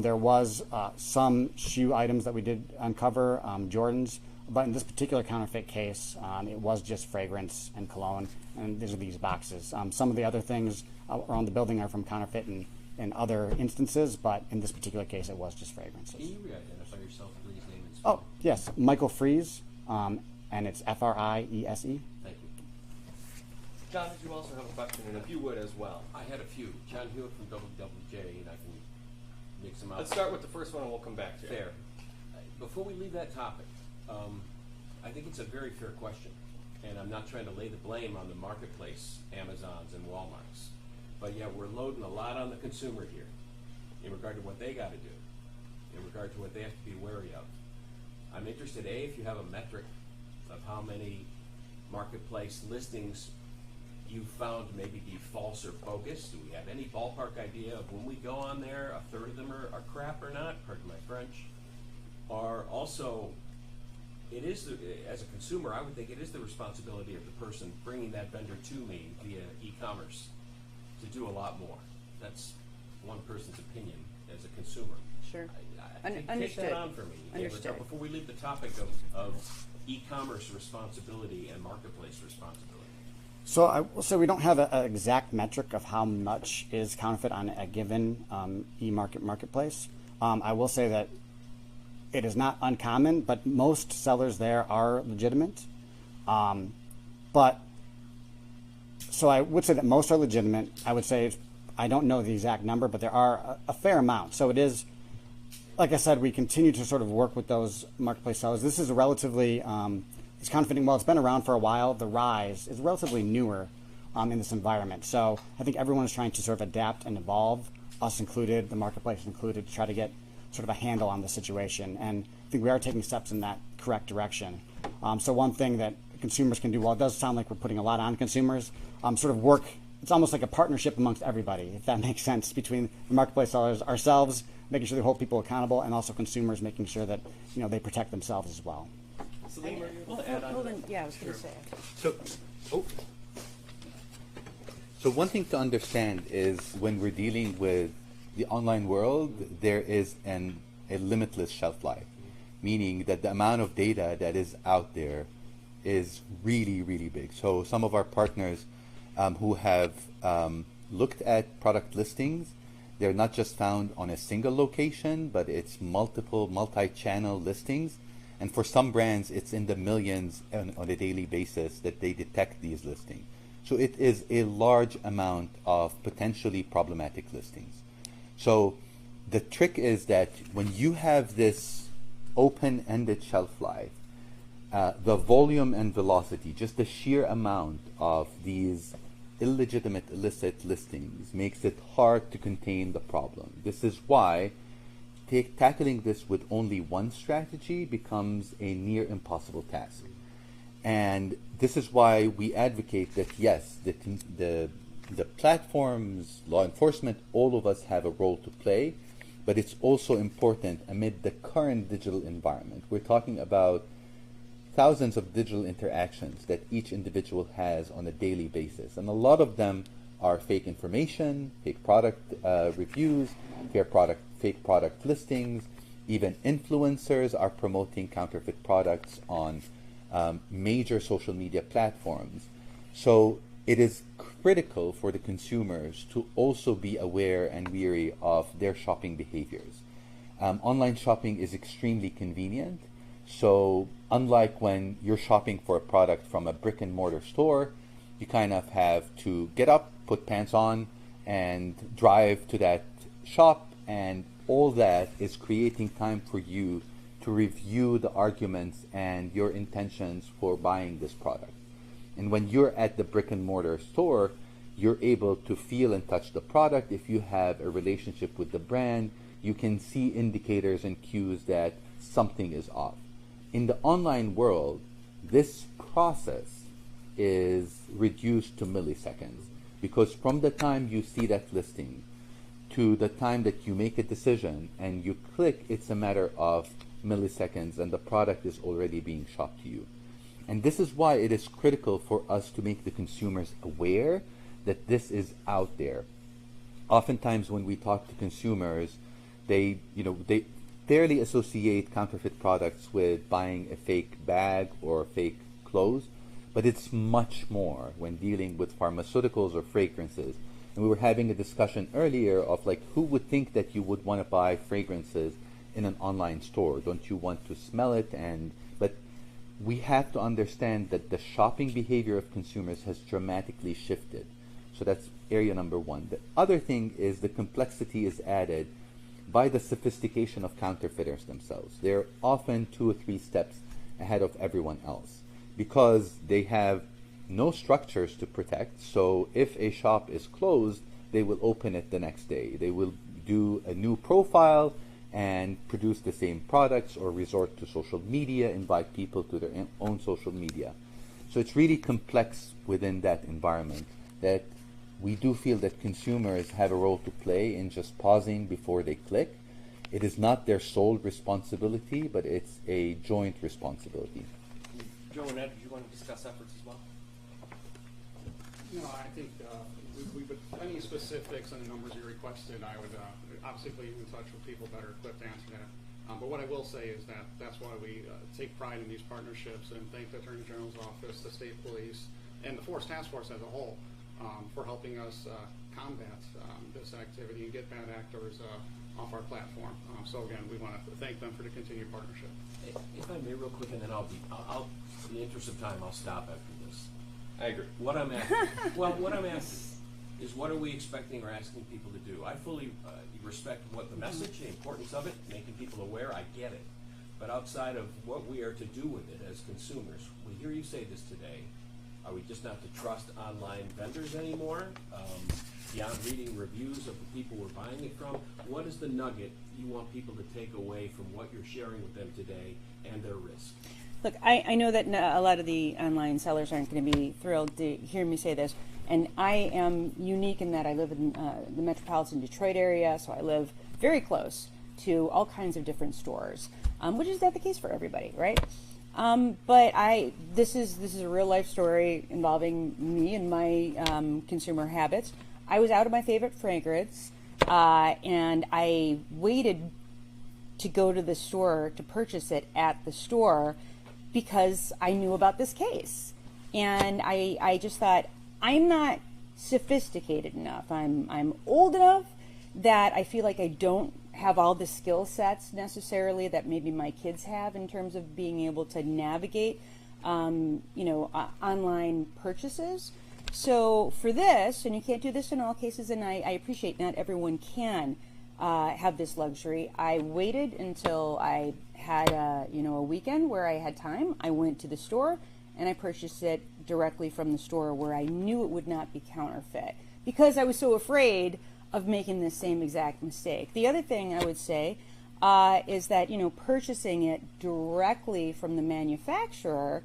There was some shoe items that we did uncover, Jordans, but in this particular counterfeit case, it was just fragrance and cologne, and these are these boxes. Some of the other things around the building are from counterfeit in other instances, but in this particular case, it was just fragrances. Can you re-identify yourself, please, name and Oh, spelling? yes, Michael Fries, and it's Friese. Thank you. John, did you also have a question? And if you would as well. I had a few. John Hewitt from WWJ, and I can mix them up. Let's start with the first one and we'll come back to you. Fair. Before we leave that topic, I think it's a very fair question, and I'm not trying to lay the blame on the marketplace, Amazons and Walmarts, but yet we're loading a lot on the consumer here in regard to what they got to do, in regard to what they have to be wary of. I'm interested, A, if you have a metric of how many marketplace listings you found to maybe be false or bogus. Do we have any ballpark idea of when we go on there, a third of them are crap or not, pardon my French? Or also, it is, as a consumer, I would think it is the responsibility of the person bringing that vendor to me via e-commerce to do a lot more. That's one person's opinion as a consumer. Sure. I think take Understood. that on for me. Understood. Before we leave the topic of e-commerce responsibility and marketplace responsibility. So I will say we don't have an exact metric of how much is counterfeit on a given marketplace. I will say that it is not uncommon, but most sellers there are legitimate. But so I would say that most are legitimate. I would say I don't know the exact number, but there are a fair amount. So it is, like I said, we continue to sort of work with those marketplace sellers. This is a relatively this counterfeiting, well, it's been around for a while. The rise is relatively newer in this environment. So I think everyone is trying to sort of adapt and evolve, us included, the marketplace included, to try to get sort of a handle on the situation. And I think we are taking steps in that correct direction. So one thing that consumers can do, while it does sound like we're putting a lot on consumers, sort of work, it's almost like a partnership amongst everybody, if that makes sense, between the marketplace sellers, ourselves, making sure they hold people accountable, and also consumers making sure that they protect themselves as well. Celine, were you able to add on? Hold on. Yeah, I was going to say. So one thing to understand is when we're dealing with the online world, there is a limitless shelf life, meaning that the amount of data that is out there is really, really big. So some of our partners who have looked at product listings, they're not just found on a single location, but it's multiple multi-channel listings. And for some brands, it's in the millions on a daily basis that they detect these listings. So it is a large amount of potentially problematic listings. So the trick is that when you have this open-ended shelf life, the volume and velocity, just the sheer amount of these illegitimate, illicit listings makes it hard to contain the problem. This is why tackling this with only one strategy becomes a near impossible task. And this is why we advocate that, yes, the platforms, law enforcement, all of us have a role to play, but it's also important amid the current digital environment. We're talking about thousands of digital interactions that each individual has on a daily basis. And a lot of them are fake information, fake product reviews, fake product listings. Even influencers are promoting counterfeit products on major social media platforms. So it is critical for the consumers to also be aware and wary of their shopping behaviors. Online shopping is extremely convenient, So unlike when you're shopping for a product from a brick and mortar store, you kind of have to get up, put pants on, and drive to that shop, and all that is creating time for you to review the arguments and your intentions for buying this product. And when you're at the brick and mortar store, you're able to feel and touch the product. If you have a relationship with the brand, you can see indicators and cues that something is off. In the online world, this process is reduced to milliseconds, because from the time you see that listing to the time that you make a decision and you click, it's a matter of milliseconds, and the product is already being shopped to you. And this is why it is critical for us to make the consumers aware that this is out there. Oftentimes when we talk to consumers, they fairly associate counterfeit products with buying a fake bag or fake clothes, but it's much more when dealing with pharmaceuticals or fragrances. And we were having a discussion earlier of like, who would think that you would want to buy fragrances in an online store? Don't you want to smell it? But we have to understand that the shopping behavior of consumers has dramatically shifted. So that's area number one. The other thing is the complexity is added by the sophistication of counterfeiters themselves. They're often 2 or 3 steps ahead of everyone else because they have no structures to protect. So if a shop is closed, they will open it the next day. They will do a new profile and produce the same products, or resort to social media, invite people to their own social media. So it's really complex within that environment that we do feel that consumers have a role to play in just pausing before they click. It is not their sole responsibility, but it's a joint responsibility. Joe and Ed, do you want to discuss efforts as well? No, I think we would, any specifics on the numbers you requested, I would obviously put you in touch with people better equipped to answer that. But what I will say is that that's why we take pride in these partnerships, and thank the Attorney General's office, the state police, and the Force Task Force as a whole for helping us combat this activity and get bad actors off our platform. So again, we want to thank them for the continued partnership. If I may, real quick, and then I'll in the interest of time, I'll stop after this. I agree. What I'm asking, what I'm asking is, what are we expecting or asking people to do? I fully respect what the message, the importance of it, making people aware. I get it. But outside of what we are to do with it as consumers, we hear you say this today. Are we just not to trust online vendors anymore? Beyond reading reviews of the people we're buying it from, what is the nugget you want people to take away from what you're sharing with them today and their risk? Look, I know that a lot of the online sellers aren't going to be thrilled to hear me say this, and I am unique in that I live in the metropolitan Detroit area, so I live very close to all kinds of different stores, which is not the case for everybody, right? But this is a real life story involving me and my consumer habits. I was out of my favorite fragrance, and I waited to go to the store to purchase it at the store because I knew about this case. And I just thought, I'm not sophisticated enough. I'm old enough that I feel like I don't have all the skill sets necessarily that maybe my kids have in terms of being able to navigate, online purchases. So for this, and you can't do this in all cases, and I appreciate not everyone can have this luxury. I waited until I had a weekend where I had time. I went to the store and I purchased it directly from the store where I knew it would not be counterfeit because I was so afraid of making the same exact mistake. The other thing I would say is that purchasing it directly from the manufacturer,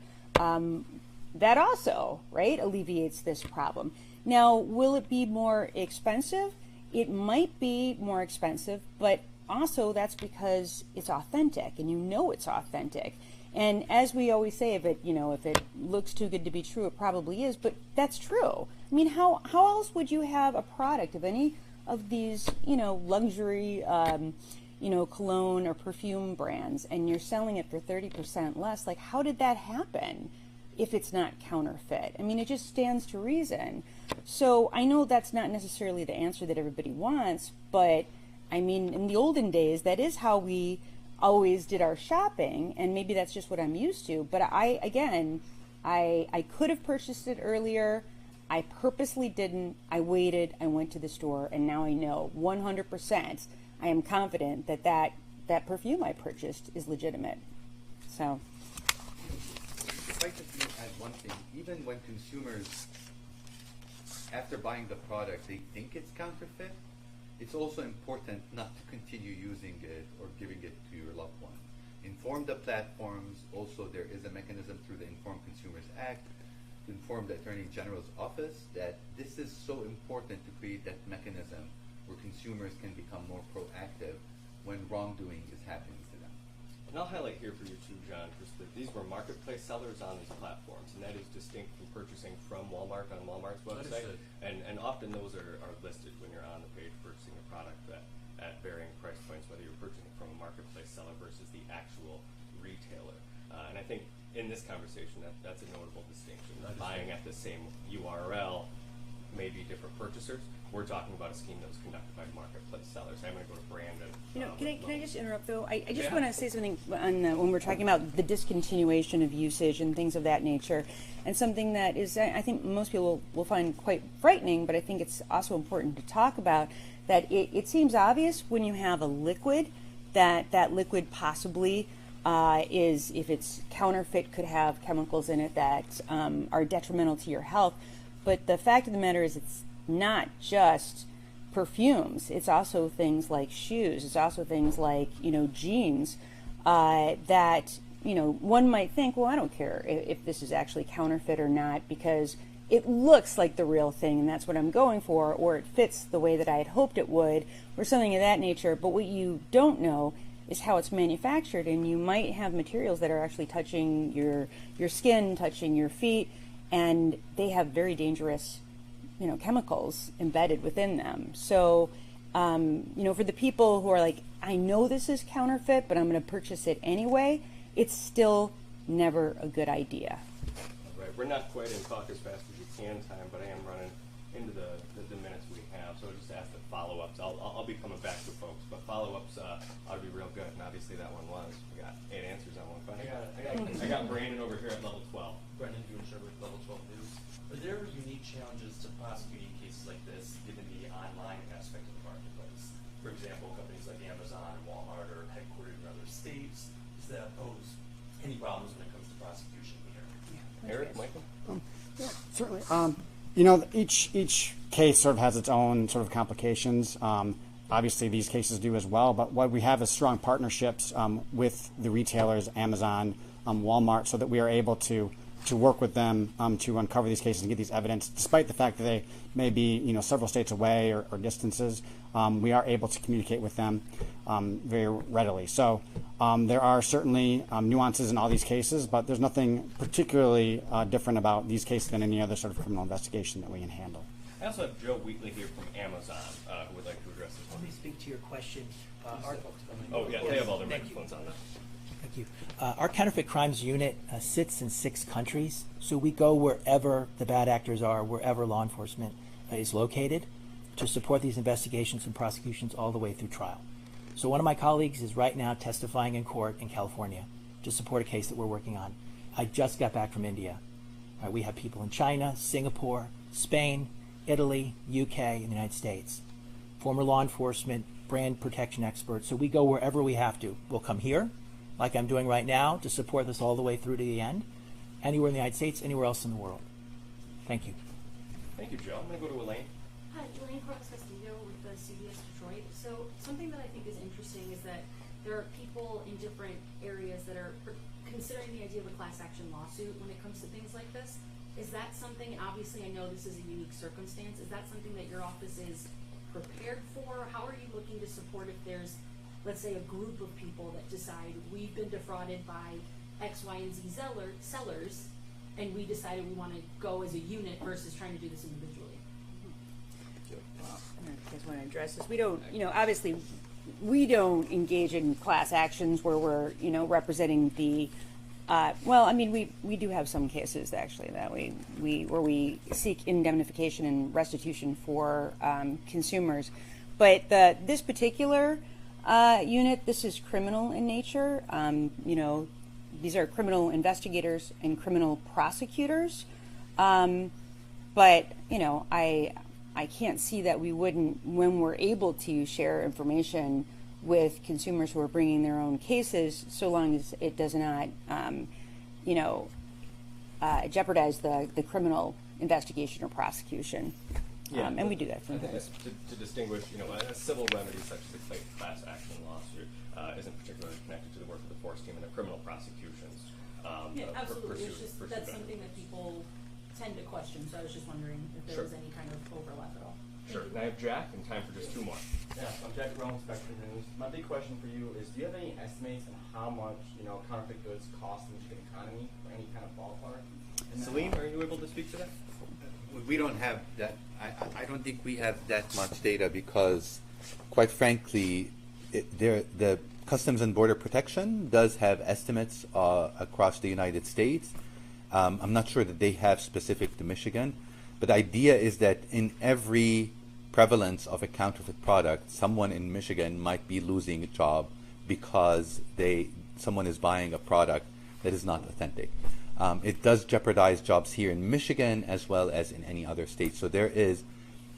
that also, right, alleviates this problem. Now, will it be more expensive? It might be more expensive, but also that's because it's authentic, and it's authentic. And as we always say, if it looks too good to be true, it probably is, but that's true. I mean, how else would you have a product of any of these, luxury, cologne or perfume brands, and you're selling it for 30% less? Like, how did that happen if it's not counterfeit? I mean, it just stands to reason. So I know that's not necessarily the answer that everybody wants, but I mean, in the olden days, that is how we always did our shopping, and maybe that's just what I'm used to. But I could have purchased it earlier. I purposely didn't. I waited. I went to the store, and now I know 100%. I am confident that that perfume I purchased is legitimate. So. If I could add one thing, even when consumers, after buying the product, they think it's counterfeit, it's also important not to continue using it or giving it to your loved one. Inform the platforms. Also, there is a mechanism through the Informed Consumers Act to inform the Attorney General's office that this is so important to create that mechanism where consumers can become more proactive when wrongdoing is happening to them. And I'll highlight here for you too, John, because these were marketplace sellers on these platforms, and that is distinct from purchasing from Walmart on Walmart's website. And often those are listed when you're on the page purchasing a product at varying price points, whether you're purchasing from a marketplace seller versus the actual retailer. And I think in this conversation, that's a notable distinction. Buying at the same URL may be different purchasers. We're talking about a scheme that was conducted by marketplace sellers. I'm going to go to Brandon. Can I just interrupt though? I just want to say something on when we're talking about the discontinuation of usage and things of that nature, and something that is I think most people will find quite frightening, but I think it's also important to talk about. That it seems obvious when you have a liquid that liquid possibly is, if it's counterfeit, could have chemicals in it that are detrimental to your health. But the fact of the matter is, it's not just perfumes. It's also things like shoes. It's also things like, jeans that, one might think, well, I don't care if this is actually counterfeit or not, because it looks like the real thing and that's what I'm going for, or it fits the way that I had hoped it would, or something of that nature. But what you don't know is how it's manufactured, and you might have materials that are actually touching your skin, touching your feet, and they have very dangerous chemicals embedded within them. So, for the people who are like, I know this is counterfeit, but I'm going to purchase it anyway, it's still never a good idea. Right. We're not quite in talk as fast as you can time, but I am running into the minutes we have. So I'll just ask the follow-ups. I'll be coming back to folks, but follow-ups ought to be real good, and obviously that one was. We got 8 answers on one question. I got Brandon over here at level 12. Brendan Duenscher with Level 12 News. Are there unique challenges to prosecuting cases like this, given the online aspect of the marketplace? For example, companies like Amazon and Walmart are headquartered in other states. Does that pose any problems when it comes to prosecution here? Eric, Michael? Yeah, certainly. Each case sort of has its own sort of complications. Obviously, these cases do as well. But what we have is strong partnerships with the retailers, Amazon, Walmart, so that we are able to work with them to uncover these cases and get these evidence, despite the fact that they may be several states away or distances. We are able to communicate with them very readily. So there are certainly nuances in all these cases, but there's nothing particularly different about these cases than any other sort of criminal investigation that we can handle. I also have Joe Wheatley here from Amazon who would like to address this one. Let me speak to your question. They have all their microphones on now. Thank you. Our counterfeit crimes unit sits in 6 countries, so we go wherever the bad actors are, wherever law enforcement is located, to support these investigations and prosecutions all the way through trial. So one of my colleagues is right now testifying in court in California to support a case that we're working on. I just got back from India. We have people in China, Singapore, Spain, Italy, UK, and the United States. Former law enforcement, brand protection experts, so we go wherever we have to. We'll come here, like I'm doing right now, to support this all the way through to the end, anywhere in the United States, anywhere else in the world. Thank you. Thank you, Joe. I'm going to go to Elaine. Hi, Elaine Castillo with the CBS Detroit. So something that I think is interesting is that there are people in different areas that are considering the idea of a class action lawsuit when it comes to things like this. Is that something, obviously I know this is a unique circumstance, is that something that your office is prepared for? How are you looking to support if there's, let's say, a group of people that decide we've been defrauded by X, Y, and Z sellers, and we decided we want to go as a unit versus trying to do this individually? I just want to address this. We don't, obviously, we don't engage in class actions where we're, representing the. We do have some cases actually that where we seek indemnification and restitution for consumers, but this particular unit, this is criminal in nature. You know, these are criminal investigators and criminal prosecutors. But, you know, I can't see that we wouldn't, when we're able to share information with consumers who are bringing their own cases, so long as it does not, you know, jeopardize the criminal investigation or prosecution. And we do that from I think this. to distinguish, you know, a civil remedy such as a class action lawsuit isn't particularly connected to the work of the force team and the criminal prosecutions. Yeah, absolutely. It's just, pursue that's that. something that people tend to question, so I was just wondering if there Sure. was any kind of overlap at all. Sure. And I have Jack, and time for just two more. Yeah, I'm Jack Rome, Spectrum News. My big question for you is, do you have any estimates on how much, you know, counterfeit goods cost the Michigan economy, or any kind of ballpark? Celine, are you able to speak to that? We don't have that. I don't think we have that much data because, quite frankly, the Customs and Border Protection does have estimates across the United States. I'm not sure that they have specific to Michigan, but the idea is that in every prevalence of a counterfeit product, someone in Michigan might be losing a job because someone is buying a product that is not authentic. It does jeopardize jobs here in Michigan as well as in any other state. So there is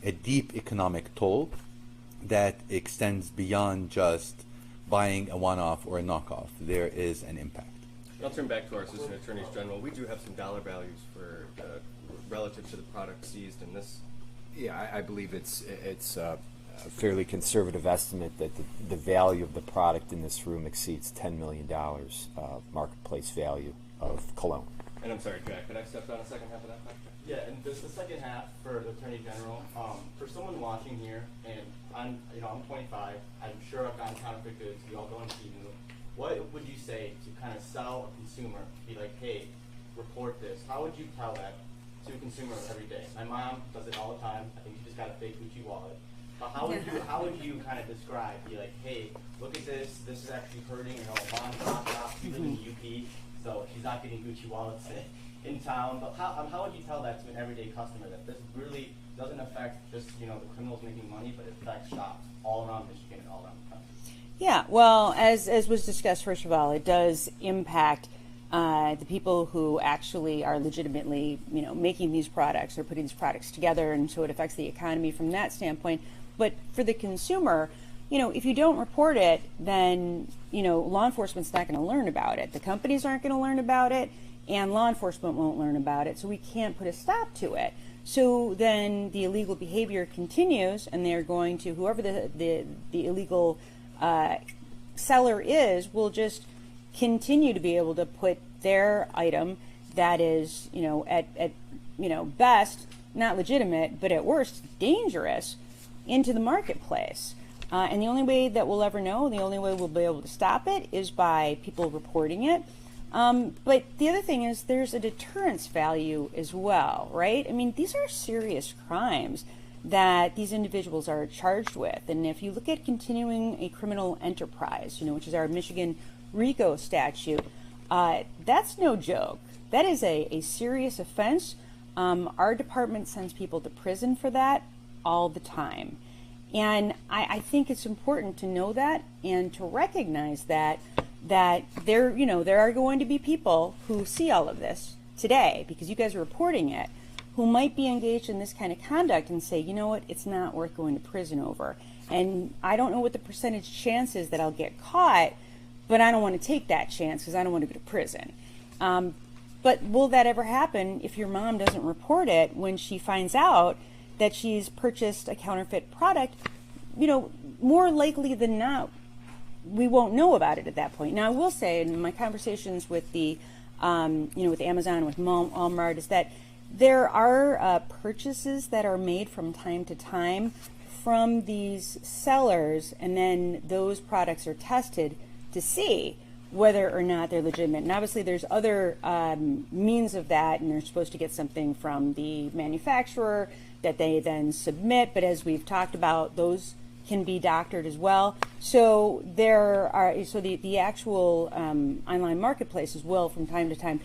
a deep economic toll that extends beyond just buying a one-off or a knockoff. There is an impact. I'll turn back to our Assistant Attorneys General. We do have some dollar values for relative to the product seized in this. Yeah, I believe it's a fairly conservative estimate that the value of the product in this room exceeds $10 million marketplace value of cologne. And I'm sorry, Jack, could I step down a second half of that question? Yeah, and this the second half for the Attorney General. For someone watching here, and I'm 25. I'm sure I've gotten counterfeit goods. We all go and see them. What would you say to kind of sell a consumer? Be like, hey, report this. How would you tell that to a consumer every day? My mom does it all the time. I think she just got a fake Gucci wallet. But how would you kind of describe? Be like, hey, look at this. This is actually hurting. You know, mom, pop, she lives in UP, so she's not getting Gucci wallets in town. But how would you tell that to an everyday customer that this really doesn't affect just the criminals making money, but it affects shops all around Michigan and all around the country? Yeah, well, as was discussed, first of all, it does impact the people who actually are legitimately, making these products or putting these products together, and so it affects the economy from that standpoint. But for the consumer, if you don't report it, then, law enforcement's not going to learn about it. The companies aren't going to learn about it, and law enforcement won't learn about it, so we can't put a stop to it. So then the illegal behavior continues, and they're going to, whoever the illegal seller will just continue to be able to put their item that is, at best not legitimate, but at worst dangerous, into the marketplace. And the only way that we'll ever know, the only way we'll be able to stop it, is by people reporting it. But the other thing is there's a deterrence value as well, right? I mean, these are serious crimes that these individuals are charged with. And if you look at continuing a criminal enterprise, which is our Michigan RICO statute, that's no joke. That is a serious offense. Our department sends people to prison for that all the time. And I think it's important to know that and to recognize that there are going to be people who see all of this today, because you guys are reporting it, who might be engaged in this kind of conduct and say, you know what, it's not worth going to prison over. And I don't know what the percentage chance is that I'll get caught, but I don't want to take that chance because I don't want to go to prison. But will that ever happen if your mom doesn't report it when she finds out that she's purchased a counterfeit product? More likely than not, we won't know about it at that point. Now, I will say in my conversations with with Amazon, with Walmart, is that there are purchases that are made from time to time from these sellers, and then those products are tested to see whether or not they're legitimate. And obviously there's other means of that, and they're supposed to get something from the manufacturer that they then submit, but as we've talked about, those can be doctored as well. So the actual online marketplaces will, from time to time,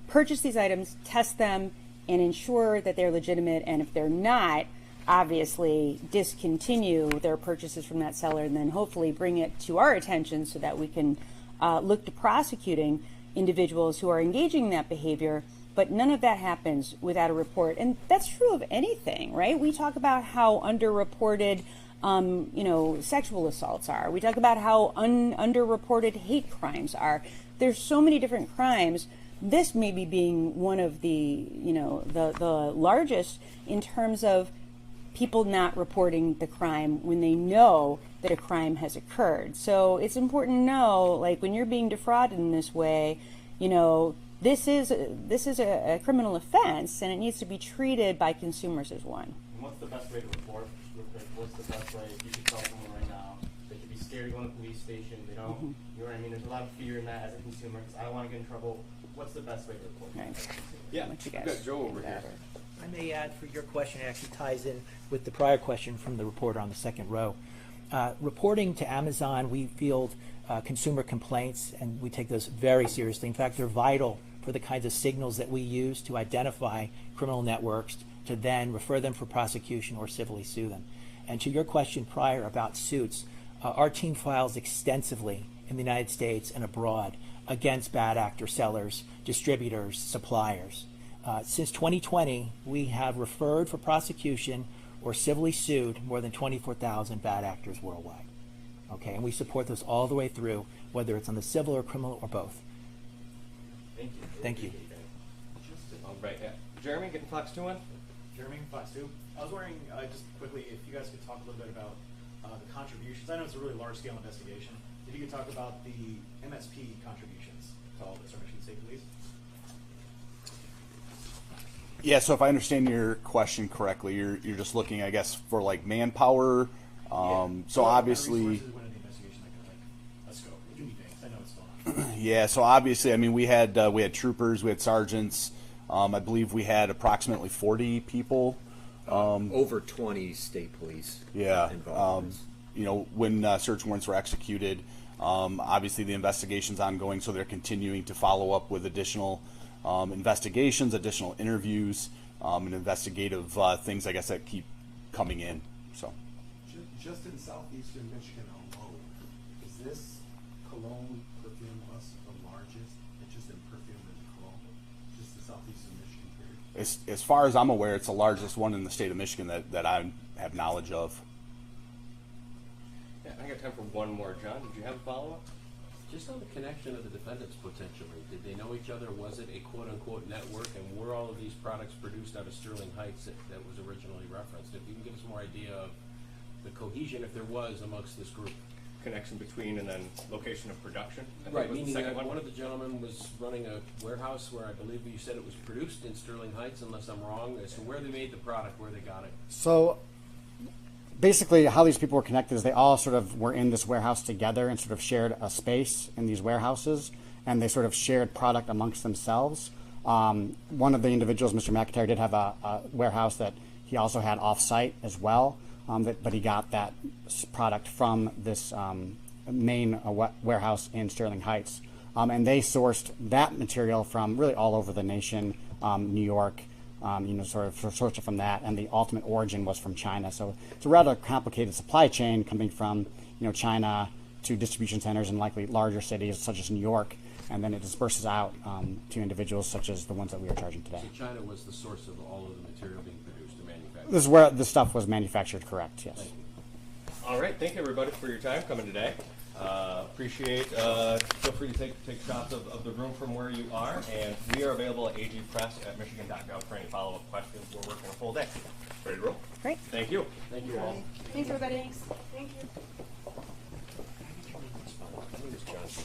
purchase these items, test them, and ensure that they're legitimate. And if they're not, obviously discontinue their purchases from that seller and then hopefully bring it to our attention so that we can look to prosecuting individuals who are engaging in that behavior. But none of that happens without a report. And that's true of anything, right? We talk about how underreported sexual assaults are. We talk about how underreported hate crimes are. There's so many different crimes. This maybe being one of the largest in terms of people not reporting the crime when they know that a crime has occurred. So it's important to know, like, when you're being defrauded in this way, this is a criminal offense, and it needs to be treated by consumers as one. And what's the best way to report? What's the best way? If you could tell someone right now, they should be scared to go to the police station. They don't, you know what I mean? There's a lot of fear in that as a consumer because I don't want to get in trouble. What's the best way to report? Right. Yeah, What you we've guys got Joe over here. I may add for your question, it actually ties in with the prior question from the reporter on the second row. Reporting to Amazon, we field consumer complaints, and we take those very seriously. In fact, they're vital for the kinds of signals that we use to identify criminal networks, to then refer them for prosecution or civilly sue them. And to your question prior about suits, our team files extensively in the United States and abroad against bad actor sellers, distributors, suppliers. Since 2020, we have referred for prosecution or civilly sued more than 24,000 bad actors worldwide. Okay, and we support those all the way through, whether it's on the civil or criminal or both. Thank you. Thank you. All right, yeah. Jeremy, getting Fox 2 on? Jeremy, Fox 2. I was wondering, just quickly, if you guys could talk a little bit about the contributions. I know it's a really large-scale investigation. If you could talk about the MSP contributions to all this, or Michigan State Police. Yeah, so if I understand your question correctly, you're just looking, I guess, for like manpower. So obviously, Resources went into the investigation, like a scope. It can be things. I know it's going on. yeah. So obviously, I mean, we had troopers, we had sergeants. I believe we had approximately 40 people. Over 20 state police. Yeah. Involved. When search warrants were executed, obviously the investigation's ongoing, so they're continuing to follow up with additional investigations, additional interviews, and investigative things, I guess, that keep coming in. So, just in southeastern Michigan alone, is this cologne perfume bus the largest? It's just in perfume and cologne, just the southeastern Michigan period. as far as I'm aware, it's the largest one in the state of Michigan that I have knowledge of. Yeah, I got time for one more. John, did you have a follow-up? Just on the connection of the defendants potentially, did they know each other? Was it a quote-unquote network? And were all of these products produced out of Sterling Heights that was originally referenced? If you can give us more idea of the cohesion, if there was, amongst this group. Connection between and then location of production? I think Right, was the meaning second that one of the gentlemen was running a warehouse where I believe you said it was produced in Sterling Heights, unless I'm wrong, as to where they made the product, where they got it. So basically how these people were connected is they all sort of were in this warehouse together and sort of shared a space in these warehouses, and they sort of shared product amongst themselves. One of the individuals, Mr. McIntyre, did have a warehouse that he also had off-site as well, but he got that product from this main warehouse in Sterling Heights. And they sourced that material from really all over the nation, New York, sort of sourced it from that, and the ultimate origin was from China. So it's a rather complicated supply chain coming from China to distribution centers in likely larger cities such as New York, and then it disperses out to individuals such as the ones that we are charging today. So China was the source of all of the material being produced and manufactured? This is where the stuff was manufactured, correct, yes. Thank you. All right, thank you everybody for your time coming today. Appreciate, feel free to take shots of the room from where you are, and we are available at agpress@michigan.gov for any follow-up questions. We're working a full day. Ready to roll? Great. Thank you. Thank you all. Thanks, everybody. Thank you. I think it's Johnson.